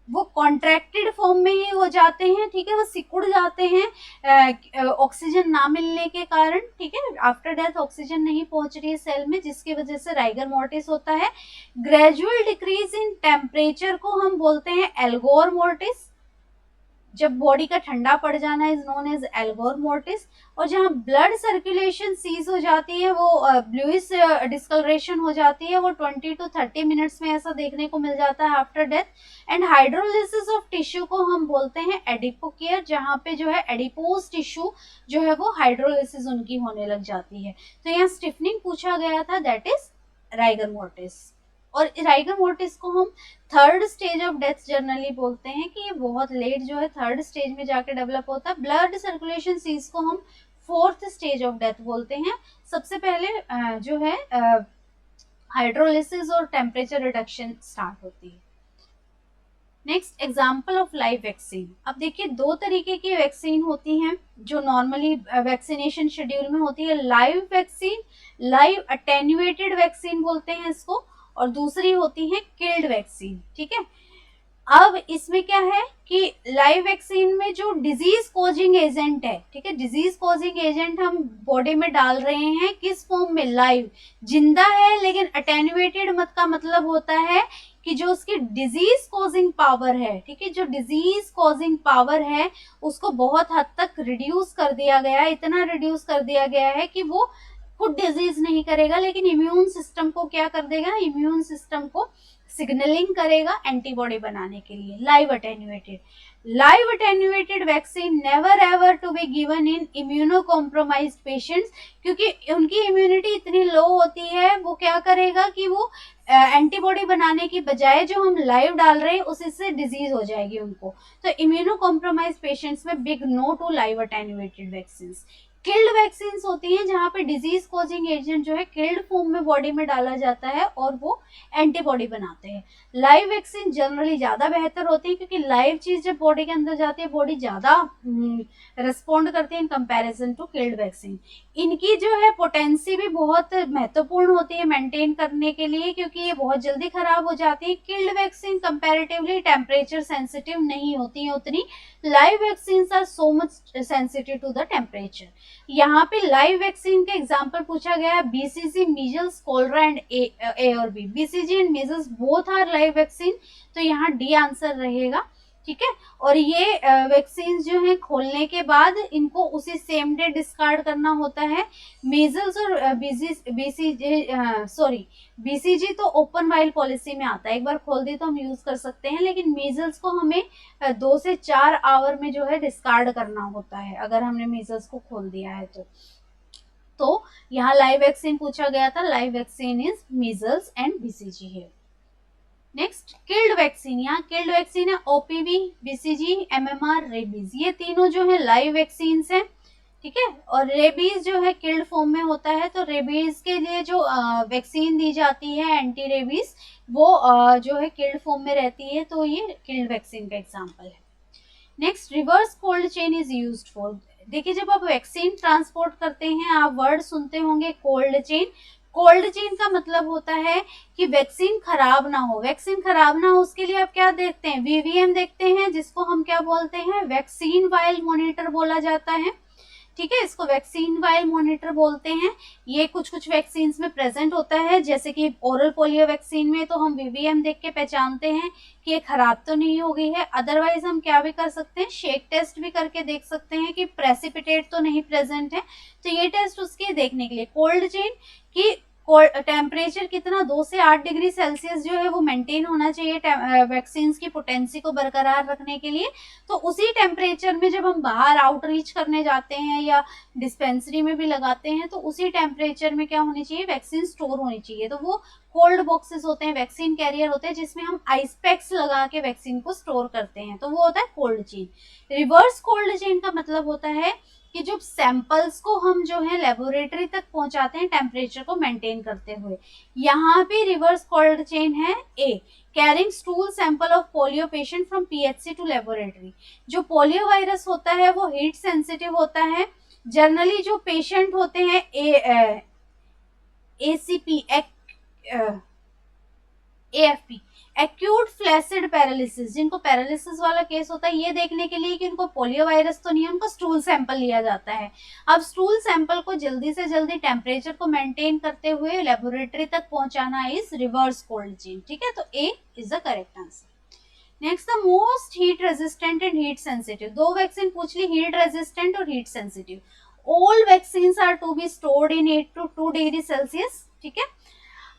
वो कॉन्ट्रैक्टेड फॉर्म में ही हो जाते हैं, ठीक है, वो सिकुड़ जाते हैं ऑक्सीजन ना मिलने के कारण, ठीक है, आफ्टर डेथ ऑक्सीजन नहीं पहुंच रही है सेल में, जिसकी वजह से राइगर मोर्टिस होता है। ग्रेजुअल डिक्रीज इन टेम्परेचर को हम बोलते हैं एल्गोर मोर्टिस, जब बॉडी का ठंडा पड़ जाना इज नोन एज एल्गोर मोर्टिस। और जहां ब्लड सर्कुलेशन सीज हो जाती है, वो ब्लूइश डिस्कलरेशन हो जाती है, वो 20 to 30 मिनट्स में ऐसा देखने को मिल जाता है after death. And hydrolysis of tissue को हम बोलते हैं एडिपोकेयर, जहां पे जो है एडिपोज टिश्यू जो है वो हाइड्रोलिसिस उनकी होने लग जाती है। तो यहाँ स्टिफनिंग पूछा गया था, दैट इज राइगर मोर्टिस। और राइगर मोर्टिस को हम third stage of death generally बोलते हैं, कि ये बहुत लेट जो है थर्ड स्टेज में जाके डेवलप होता है। ब्लड सर्कुलेशन सीज को हम फोर्थ स्टेज ऑफ डेथ बोलते हैं। सबसे पहले जो है हाइड्रोलिसिस और टेम्परेचर रिडक्शन स्टार्ट होती है। Next, example of live vaccine. अब देखिए दो तरीके की वैक्सीन होती हैं जो नॉर्मली वैक्सीनेशन शेड्यूल में होती है। Live vaccine, live attenuated vaccine बोलते हैं इसको, और दूसरी होती है किल्ड वैक्सीन, ठीक है। अब इसमें क्या है कि लाइव वैक्सीन में जो डिजीज कॉजिंग एजेंट है, ठीक है, डिजीज कॉजिंग एजेंट हम बॉडी में डाल रहे हैं किस फॉर्म में, लाइव, जिंदा है, लेकिन अटेन्यूएटेड मत का मतलब होता है कि जो उसकी डिजीज कॉजिंग पावर है, ठीक है, जो डिजीज कॉजिंग पावर है उसको बहुत हद तक रिड्यूस कर दिया गया है, इतना रिड्यूस कर दिया गया है कि वो खुद डिजीज नहीं करेगा, लेकिन इम्यून सिस्टम को क्या कर देगा, इम्यून सिस्टम को सिग्नलिंग करेगा एंटीबॉडी बनाने के लिए, live attenuated. Live attenuated vaccine never ever to be given in immunocompromised patients, क्योंकि उनकी इम्यूनिटी इतनी लो होती है, वो क्या करेगा कि वो एंटीबॉडी बनाने की बजाय जो हम लाइव डाल रहे हैं उसी से डिजीज हो जाएगी उनको। तो इम्यूनो कॉम्प्रोमाइज पेशेंट्स में big no to live attenuated vaccine. Killed vaccine होती हैं जहां पे डिजीज कॉजिंग एजेंट जो है किल्ड फॉर्म में बॉडी में डाला जाता है और वो एंटीबॉडी बनाते हैं। लाइव वैक्सीन जनरली ज्यादा बेहतर होती है, क्योंकि लाइव चीज जब बॉडी के अंदर जाती है बॉडी ज्यादा रिस्पॉन्ड करती है in comparison to killed vaccine. इनकी जो है पोटेंसी भी बहुत महत्वपूर्ण होती है मेंटेन करने के लिए, क्योंकि ये बहुत जल्दी खराब हो जाती है। Killed vaccine comparatively temperature sensitive नहीं होती है उतनी। Live vaccine are so much sensitive to the temperature. यहाँ पे लाइव वैक्सीन का एग्जांपल पूछा गया है BCG, measles, cholera and A और B. BCG and measles both are live vaccine, तो यहाँ डी आंसर रहेगा। ठीक है, और ये वैक्सीन जो है खोलने के बाद इनको उसी सेम डे डिस्कार्ड करना होता है। मीजल्स और बीसीजी तो ओपन वाइल पॉलिसी में आता है, एक बार खोल दी तो हम यूज कर सकते हैं, लेकिन मीजल्स को हमें 2 से 4 आवर में जो है डिस्कार्ड करना होता है अगर हमने मीजल्स को खोल दिया है तो यहाँ लाइव वैक्सीन पूछा गया था। Live vaccine is measles and BCG है। नेक्स्ट किल्ड वैक्सीन, यहाँ किल्ड वैक्सीन है ओपीवी, बीसीजी, एमएमआर, रेबीज। ये तीनों जो है लाइव वैक्सीन है। ठीक है, और रेबीज जो है किल्ड फॉर्म में होता है, तो रेबीज के लिए जो वैक्सीन दी जाती है एंटी रेबीज, वो जो है किल्ड फॉर्म में रहती है, तो ये किल्ड वैक्सीन का एग्जाम्पल है। Next reverse cold chain is used for. देखिए जब आप वैक्सीन ट्रांसपोर्ट करते हैं आप वर्ड सुनते होंगे कोल्ड चेन। कोल्ड चेन का मतलब होता है कि वैक्सीन खराब ना हो। वैक्सीन खराब ना हो उसके लिए आप क्या देखते हैं, वीवीएम देखते हैं, जिसको हम क्या बोलते हैं, वैक्सीन वाइल मॉनिटर बोला जाता है। ठीक है, इसको वैक्सीन वाइल मॉनिटर बोलते हैं। ये कुछ कुछ वैक्सीन में प्रेजेंट होता है, जैसे कि ओरल पोलियो वैक्सीन में तो हम वीवीएम देख के पहचानते हैं कि ये खराब तो नहीं हो गई है। अदरवाइज हम क्या भी कर सकते हैं, शेक टेस्ट भी करके देख सकते हैं कि प्रेसिपिटेट तो नहीं प्रेजेंट है, तो ये टेस्ट उसके देखने के लिए। कोल्ड चेन की टेम्परेचर कितना 2 से 8 डिग्री सेल्सियस जो है वो मेंटेन होना चाहिए वैक्सीन की पोटेंसी को बरकरार रखने के लिए। तो उसी टेम्परेचर में जब हम बाहर आउटरीच करने जाते हैं या डिस्पेंसरी में भी लगाते हैं तो उसी टेम्परेचर में क्या होनी चाहिए, वैक्सीन स्टोर होनी चाहिए। तो वो कोल्ड बॉक्सेस होते हैं, वैक्सीन कैरियर होते हैं, जिसमें हम आइस पैक्स लगा के वैक्सीन को स्टोर करते हैं, तो वो होता है cold chain. Reverse cold chain का मतलब होता है कि जो सैंपल्स को हम जो है लेबोरेटरी तक पहुंचाते हैं टेम्परेचर को मेंटेन करते हुए। यहाँ पे रिवर्स कोल्ड चेन है A, carrying stool sample of polio patient from PHC to laboratory. जो पोलियो वायरस होता है वो हीट सेंसिटिव होता है। जनरली जो पेशेंट होते हैं ACP AFP, acute flaccid paralysis, जिनको पैरालिसिस वाला केस होता है, ये देखने के लिए कि उनको पोलियो वायरस तो नहीं है, उनको स्टूल सैंपल लिया जाता है। अब स्टूल सैंपल को जल्दी से जल्दी टेम्परेचर को मेंटेन करते हुए लेबोरेटरी तक पहुंचाना इज रिवर्स कोल्ड चेन। ठीक है, तो A is the correct answer. Next the most heat resistant and heat sensitive. 2 vaccine पूछ ली, हीट रेजिस्टेंट और heat sensitive. All vaccine are to be stored in 8 to 2 degree Celsius. ठीक है,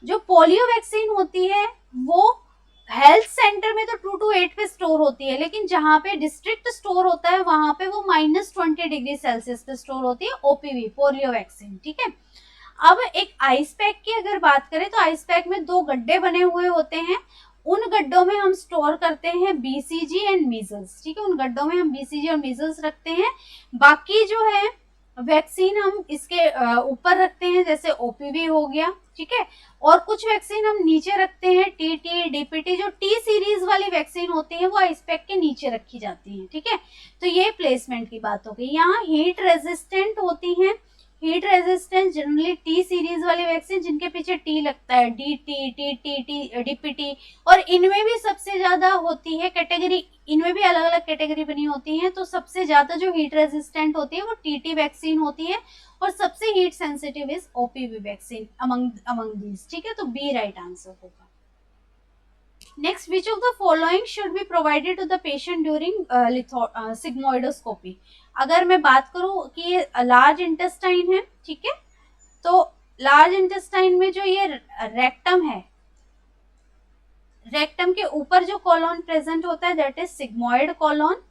जो polio vaccine होती है वो हेल्थ सेंटर में तो 2 to 8 पे स्टोर होती है, लेकिन जहां पे डिस्ट्रिक्ट स्टोर होता है वहां पे वो -20 डिग्री सेल्सियस पे स्टोर होती है, ओपीवी पोलियो वैक्सीन। ठीक है, अब एक आइस पैक की अगर बात करें तो आइस पैक में 2 गड्ढे बने हुए होते हैं, उन गड्ढों में हम स्टोर करते हैं बीसीजी एंड मीजल्स। ठीक है, उन गड्ढों में हम बीसीजी और मीजल्स रखते हैं। बाकी जो है वैक्सीन हम इसके ऊपर रखते हैं, जैसे ओपीवी हो गया। ठीक है, और कुछ वैक्सीन हम नीचे रखते हैं, टीटी, डीपीटी, जो टी सीरीज वाली वैक्सीन होती है वो आइस पैक के नीचे रखी जाती है। ठीक है, तो ये प्लेसमेंट की बात हो गई। यहाँ हीट रेजिस्टेंट होती हैं, heat resistance generally T series वाली वैक्सीन जिनके पीछे टी लगता है, डीटी, टीटी, डीपीटी, और इनमें भी सबसे ज्यादा होती है कैटेगरी, इनमें भी अलग अलग कैटेगरी बनी होती है। तो सबसे ज्यादा जो हीट रेजिस्टेंट होती है वो टीटी वैक्सीन होती है, और सबसे heat sensitive is OPV vaccine among these. ठीक है, तो बी राइट आंसर होगा। Next, which of the following should be provided to the patient during sigmoidoscopy. अगर मैं बात करूं कि ये लार्ज इंटेस्टाइन है, ठीक है, तो लार्ज इंटेस्टाइन में जो ये रेक्टम है, रेक्टम के ऊपर जो कॉलोन प्रेजेंट होता है that is sigmoid colon.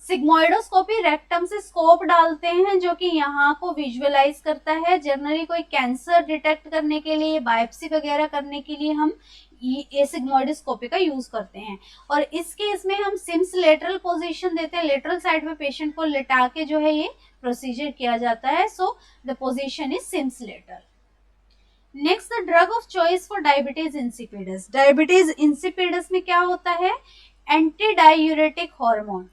Sigmoidoscopy rectum से स्कोप डालते हैं जो कि यहाँ को विजुअलाइज करता है। जनरली कोई कैंसर डिटेक्ट करने के लिए, बायोप्सी वगैरह करने के लिए हम ये सिग्मोइडोस्कोपी का यूज करते हैं। और इस केस में हम सिम्स लेटरल पोजीशन देते हैं, लेटरल साइड में पेशेंट को लिटा के जो है ये प्रोसीजर किया जाता है। So the position is Sims lateral. Next, the drug of choice for diabetes insipidus. Diabetes insipidus में क्या होता है? Anti diuretic hormone.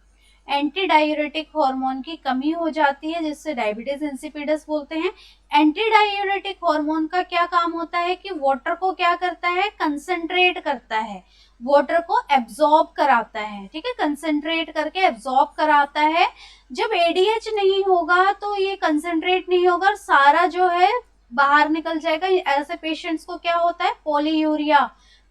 Anti diuretic hormone की कमी हो जाती है जिससे डायबिटीज इंसिपिडस बोलते हैं। एंटी डायूरेटिक हार्मोन का क्या काम होता है कि वाटर को क्या करता है? कंसंट्रेट करता है, वाटर को एब्जॉर्ब कराता है। ठीक है, कंसंट्रेट करके एब्जॉर्ब कराता है। जब एडीएच नहीं होगा तो ये कंसंट्रेट नहीं होगा और सारा जो है बाहर निकल जाएगा। ऐसे पेशेंट्स को क्या होता है? पॉलीयूरिया,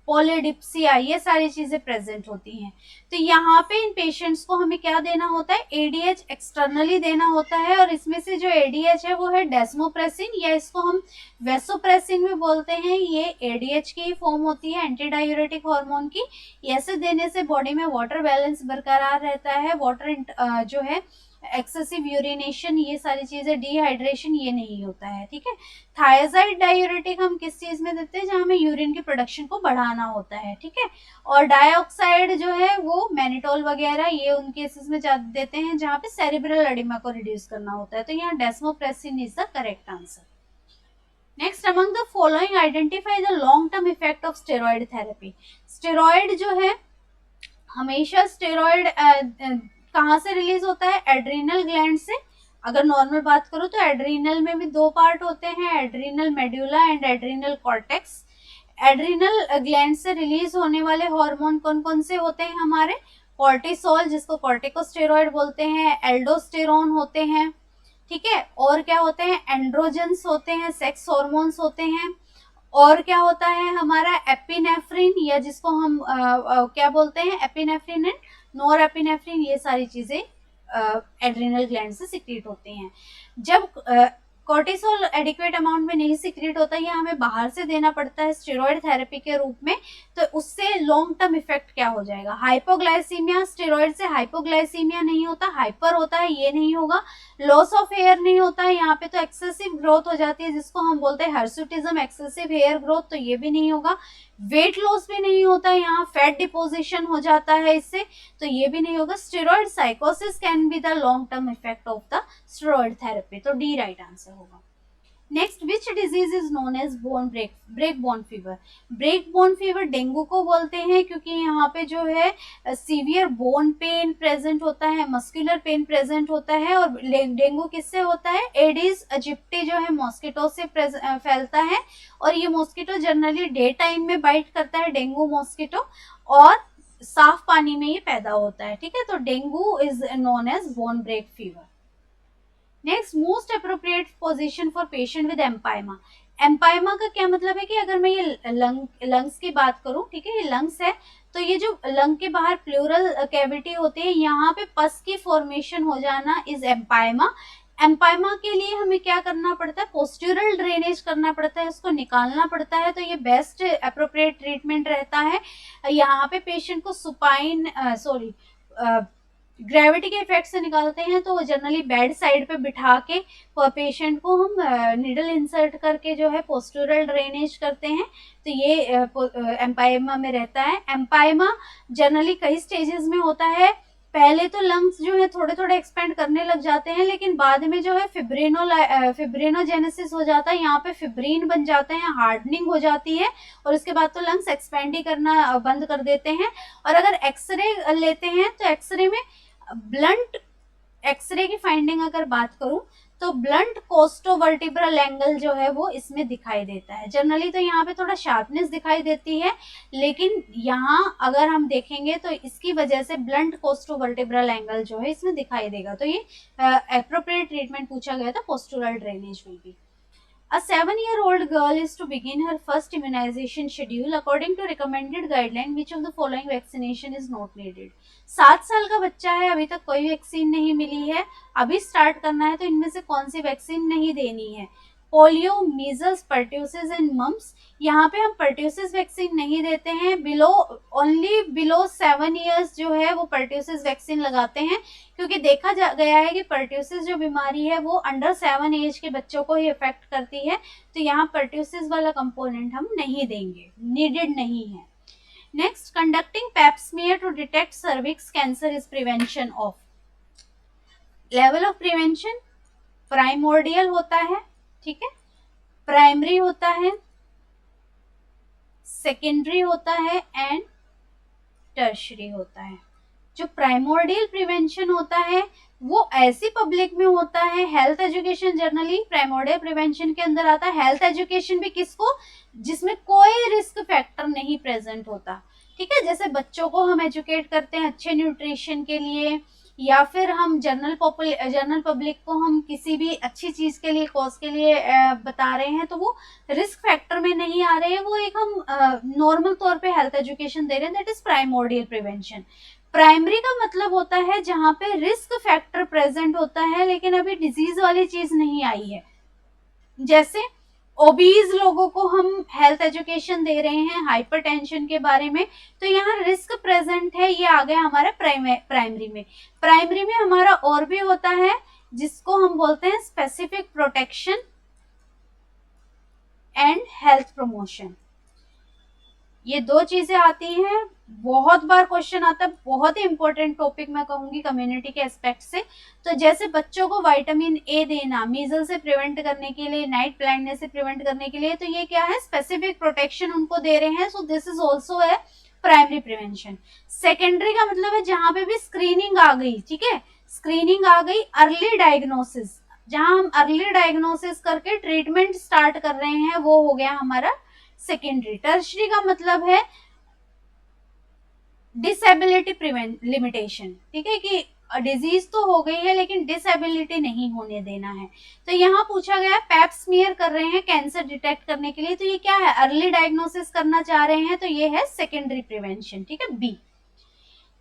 पॉलीडिप्सिया, ये सारी चीजें प्रेजेंट होती हैं। तो यहाँ पे इन पेशेंट्स को हमें क्या देना होता है? एडीएच एक्सटर्नली देना होता है। और इसमें से जो एडीएच है वो है डेस्मोप्रेसिन, या इसको हम वेसोप्रेसिन भी बोलते हैं। ये एडीएच की ही फॉर्म होती है, एंटी डायूरेटिक हार्मोन की। ऐसे देने से बॉडी में वाटर बैलेंस बरकरार रहता है, वाटर जो है एक्सेसिव यूरिनेशन, ये सारी चीजें, डिहाइड्रेशन, ये नहीं होता है। ठीक है, थायजाइड डायूरेटिक हम किस चीज में देते हैं? जहां हमें यूरिन की प्रोडक्शन को बढ़ाना होता है। ठीक है, और डाइऑक्साइड जो है वो मैनिटोल वगैरह, ये उन केसेस में देते हैं जहां पे सेरिब्रल एडिमा को रिड्यूस करना होता है। तो यहाँ desmopressin is the correct answer. Next, among the following identify the long term effect of steroid therapy. Steroid जो है, हमेशा स्टेरॉइड कहाँ से रिलीज होता है? एड्रीनल ग्लैंड से। अगर नॉर्मल बात करो तो एड्रीनल में भी दो पार्ट होते हैं, adrenal medulla and adrenal cortex. Adrenal gland से रिलीज होने वाले हार्मोन कौन कौन से होते हैं हमारे? कॉर्टिसोल, जिसको कॉर्टिकोस्टेरॉइड बोलते हैं, एल्डोस्टेरोन होते हैं। ठीक है, और क्या होते हैं? एंड्रोजेंस होते हैं, सेक्स हार्मोन्स होते हैं। और क्या होता है हमारा? एपिनेफ्रिन, या जिसको हम क्या बोलते हैं? एपिनेफ्रिन एंड नोर एपिनेफ्रिन, ये सारी चीजें एड्रिनल ग्लैंड से सिक्रीट होती हैं। जब कॉर्टिसोल एडिक्वेट अमाउंट में नहीं सिक्रीट होता, या हमें बाहर से देना पड़ता है स्टेरॉइड थेरेपी के रूप में, तो उससे लॉन्ग टर्म इफेक्ट क्या हो जाएगा? हाइपोग्लाइसीमिया, स्टेरॉइड से हाइपोग्लाइसीमिया नहीं होता, हाइपर होता है, ये नहीं होगा। लॉस ऑफ हेयर नहीं होता है, यहाँ पे तो एक्सेसिव ग्रोथ हो जाती है जिसको हम बोलते हैं हर्सुटिज्म, एक्सेसिव हेयर ग्रोथ, तो ये भी नहीं होगा। वेट लॉस भी नहीं होता है, यहाँ फैट डिपोजिशन हो जाता है इससे, तो ये भी नहीं होगा। स्टेरॉइड साइकोसिस can be the long term effect of the steroid therapy, तो डी राइट आंसर होगा। Next, which disease is known as bone break bone fever. Break bone fever dengue को बोलते हैं क्योंकि यहाँ पे जो है सीवियर बोन पेन प्रेजेंट होता है, मस्कुलर पेन प्रेजेंट होता है। और डेंगू किससे होता है? एडिस एजिप्टी जो है मॉस्किटो से फैलता है, और ये मॉस्किटो जनरली डे टाइम में बाइट करता है, डेंगू मॉस्किटो, और साफ पानी में ये पैदा होता है। ठीक है, तो dengue is known as bone break fever. Next, most appropriate position for patient with empyema. Empyema का क्या मतलब है कि अगर मैं ये लंग्स की बात करूं, ठीक है, ये लंग्स है, तो ये जो लंग के बाहर प्लूरल कैविटी होती है, यहाँ पे पस की फॉर्मेशन हो जाना इज एम्पाइमा। एम्पाइमा के लिए हमें क्या करना पड़ता है? पोस्ट्यूरल ड्रेनेज करना पड़ता है, इसको निकालना पड़ता है, तो ये बेस्ट अप्रोप्रिएट ट्रीटमेंट रहता है। यहाँ पे पेशेंट को सुपाइन ग्रेविटी के इफेक्ट से निकालते हैं, तो जनरली बेड साइड पे बिठा के पेशेंट को हम निडल इंसर्ट करके जो है पोस्टूरल ड्रेनेज करते हैं, तो ये एम्पाइमा में रहता है। एम्पाइमा जनरली कई स्टेजेस में होता है। पहले तो लंग्स जो है थोड़े थोड़े एक्सपेंड करने लग जाते हैं, लेकिन बाद में जो है फिब्रिनोजेनेसिस हो जाता है, यहाँ पे फिब्रिन बन जाते हैं, हार्डनिंग हो जाती है, और उसके बाद तो लंग्स एक्सपेंड ही करना बंद कर देते हैं। और अगर एक्सरे लेते हैं तो एक्सरे में ब्लंट एक्सरे की फाइंडिंग अगर बात करूं तो ब्लंट कोस्टोवर्टिब्रल एंगल जो है वो इसमें दिखाई देता है। जनरली तो यहाँ पे थोड़ा शार्पनेस दिखाई देती है, लेकिन यहाँ अगर हम देखेंगे तो इसकी वजह से ब्लंट कोस्टोवर्टिब्रल एंगल जो है इसमें दिखाई देगा। तो ये एप्रोप्रिएट ट्रीटमेंट पूछा गया था, postural drainage will be. A 7-year-old girl is to begin her first immunization schedule according to recommended guideline. Which of the following vaccination is not needed? 7 साल का बच्चा है, अभी तक कोई वैक्सीन नहीं मिली है, अभी स्टार्ट करना है, तो इनमें से कौन सी वैक्सीन नहीं देनी है? Polio, measles, pertussis and mumps. यहाँ पे हम पर्ट्यूसिस वैक्सीन नहीं देते हैं, ओनली बिलो 7 ईयर्स जो है वो पर्ट्यूसिस वैक्सीन लगाते हैं, क्योंकि देखा गया है कि पर्ट्यूसिस जो बीमारी है वो अंडर 7 एज के बच्चों को ही इफेक्ट करती है, तो यहाँ पर्ट्यूसिस वाला कंपोनेंट हम नहीं देंगे, नीडेड नहीं है। Next, conducting pap smear to detect cervix cancer is prevention of. Level of prevention primordial होता है, ठीक है, प्राइमरी होता है, सेकेंडरी होता है एंड टर्शरी होता है। जो प्राइमोर्डियल प्रिवेंशन होता है वो ऐसी पब्लिक में होता है, health education generally primordial prevention के अंदर आता है। हेल्थ एजुकेशन भी किसको, जिसमें कोई रिस्क फैक्टर नहीं प्रेजेंट होता, ठीक है, जैसे बच्चों को हम एजुकेट करते हैं अच्छे न्यूट्रिशन के लिए, या फिर हम जनरल पब्लिक को हम किसी भी अच्छी चीज के लिए, कॉज के लिए बता रहे हैं, तो वो रिस्क फैक्टर में नहीं आ रहे हैं, वो एक हम नॉर्मल तौर पे हेल्थ एजुकेशन दे रहे हैं, that is primordial prevention. Primary का मतलब होता है जहां पे रिस्क फैक्टर प्रेजेंट होता है लेकिन अभी डिजीज वाली चीज नहीं आई है, जैसे ओबीज लोगों को हम हेल्थ एजुकेशन दे रहे हैं हाइपरटेंशन के बारे में, तो यहाँ रिस्क प्रेजेंट है, ये आ गया हमारा प्राइमरी में। प्राइमरी में हमारा और भी होता है जिसको हम बोलते हैं specific protection and health promotion. ये दो चीजें आती हैं, बहुत बार क्वेश्चन आता है, बहुत ही इंपॉर्टेंट टॉपिक मैं कहूंगी कम्युनिटी के एस्पेक्ट से। तो जैसे बच्चों को विटामिन ए देना मीजल से प्रिवेंट करने के लिए, नाइट ब्लाइंडनेस से प्रिवेंट करने के लिए, तो ये क्या है, स्पेसिफिक प्रोटेक्शन उनको दे रहे हैं, सो दिस इज ऑल्सो है प्राइमरी प्रिवेंशन। सेकेंडरी का मतलब है जहां पे भी स्क्रीनिंग आ गई, ठीक है, स्क्रीनिंग आ गई, अर्ली डायग्नोसिस, जहां हम अर्ली डायग्नोसिस करके ट्रीटमेंट स्टार्ट कर रहे हैं, वो हो गया हमारा सेकेंडरी। टर्शरी का मतलब है डिसेबिलिटी प्रिवेंट लिमिटेशन, ठीक है, कि डिजीज तो हो गई है लेकिन डिसेबिलिटी नहीं होने देना है। तो यहाँ पूछा गया पैप स्मीयर कर रहे हैं कैंसर डिटेक्ट करने के लिए, तो ये क्या है, अर्ली डायग्नोसिस करना चाह रहे हैं, तो ये है सेकेंडरी प्रिवेंशन, ठीक है, B.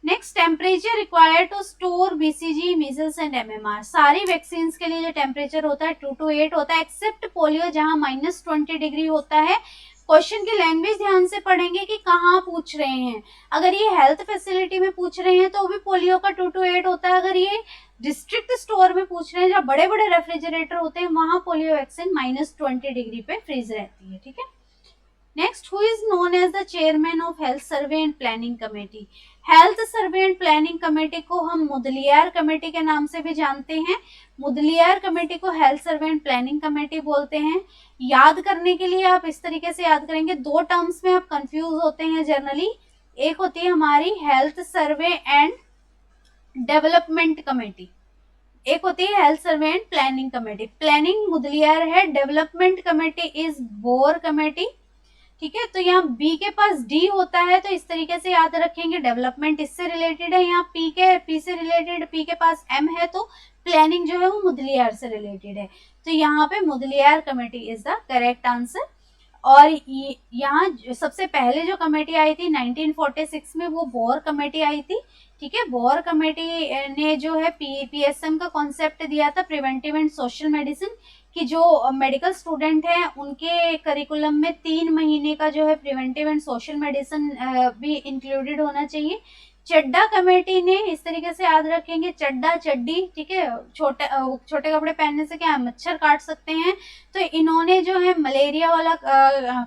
Next, temperature required to store BCG, measles and MMR. सारी वैक्सीन के लिए जो टेम्परेचर होता है 2 to 8 होता है, एक्सेप्ट पोलियो जहां -20 डिग्री होता है। क्वेश्चन की लैंग्वेज ध्यान से पढ़ेंगे कि कहाँ पूछ रहे हैं। अगर ये हेल्थ फैसिलिटी में पूछ रहे हैं तो भी पोलियो का 2 to 8 होता है। अगर ये डिस्ट्रिक्ट स्टोर में पूछ रहे हैं जहाँ बड़े बड़े रेफ्रिजरेटर होते हैं, वहां पोलियो वैक्सीन -20 डिग्री पे फ्रीज रहती है, ठीक है। Next, who is known as the chairman of health survey and planning committee. Health survey and planning committee को हम मुदलियार कमेटी के नाम से भी जानते हैं। मुदलियार कमेटी को health survey and planning committee बोलते हैं। याद करने के लिए आप इस तरीके से याद करेंगे, दो टर्म्स में आप कंफ्यूज होते हैं जनरली। एक होती है हमारी health survey and development committee, एक होती है health survey and planning committee. Planning Mudaliar है, development committee is Bhore committee, ठीक है। तो यहाँ बी के पास डी होता है, तो इस तरीके से याद रखेंगे, डेवलपमेंट इससे रिलेटेड है, यहाँ पी से रिलेटेड, पी के पास एम है, तो प्लानिंग जो है वो मुदलियार से रिलेटेड है, तो यहाँ पे Mudaliar committee is the correct answer. और यहाँ सबसे पहले जो कमेटी आई थी 1946 में, वो बोर कमेटी आई थी, ठीक है। बोर कमेटी ने जो है पीएसएम का कॉन्सेप्ट दिया था, प्रिवेंटिव एंड सोशल मेडिसिन, कि जो मेडिकल स्टूडेंट हैं उनके करिकुलम में 3 महीने का जो है प्रिवेंटिव एंड सोशल मेडिसिन भी इंक्लूडेड होना चाहिए। चड्डा कमेटी ने, इस तरीके से याद रखेंगे, चड्डा चड्डी, ठीक है, छोटे कपड़े पहनने से क्या मच्छर काट सकते हैं, तो इन्होंने जो है मलेरिया वाला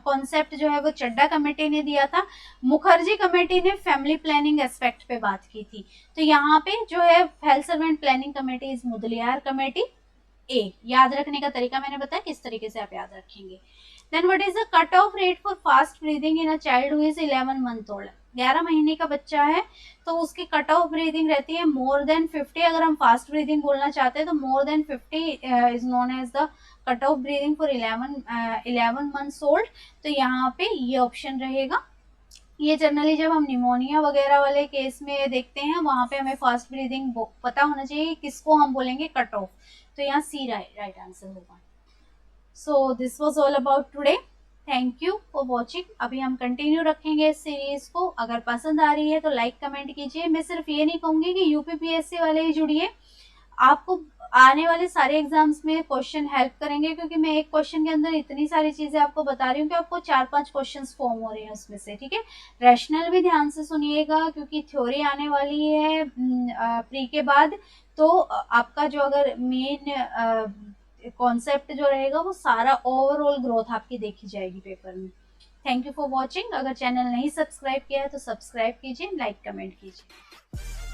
कॉन्सेप्ट जो है वो चड्डा कमेटी ने दिया था। मुखर्जी कमेटी ने फैमिली प्लानिंग एस्पेक्ट पे बात की थी। तो यहाँ पे जो है health servant planning committee is Mudaliar committee. ए, याद रखने का तरीका मैंने बताया किस तरीके से आप याद रखेंगे। Then what is the cut off rate for fast breathing in a child who is 11 month old. 11 महीने का बच्चा है तो उसकी कट ऑफ ब्रीदिंग रहती है मोर देन 50। अगर हम फास्ट ब्रीदिंग बोलना चाहते हैं तो more than 50 is known as the cut off breathing for 11 months old. तो यहाँ पे ये ऑप्शन रहेगा। ये जनरली जब हम निमोनिया वगैरह वाले केस में देखते हैं, वहां पे हमें फास्ट ब्रीदिंग पता होना चाहिए, किसको हम बोलेंगे कट ऑफ, तो यहाँ सी राइट आंसर होगा। So this was all about today, thank you for watching. अभी हम कंटिन्यू रखेंगे इस सीरीज को। अगर पसंद आ रही है तो लाइक कमेंट कीजिए। मैं सिर्फ ये नहीं कहूंगी कि यूपीपीएससी वाले ही जुड़िए, आपको आने वाले सारे एग्जाम्स में क्वेश्चन हेल्प करेंगे, क्योंकि मैं एक क्वेश्चन के अंदर इतनी सारी चीजें आपको बता रही हूँ कि आपको 4-5 क्वेश्चंस फॉर्म हो रहे हैं उसमें से, ठीक है। रैशनल भी ध्यान से सुनिएगा, क्योंकि थ्योरी आने वाली है प्री के बाद, तो आपका जो अगर मेन कॉन्सेप्ट जो रहेगा वो सारा ओवरऑल ग्रोथ आपकी देखी जाएगी पेपर में। Thank you for watching. अगर चैनल नहीं सब्सक्राइब किया है तो सब्सक्राइब कीजिए, लाइक कमेंट कीजिए।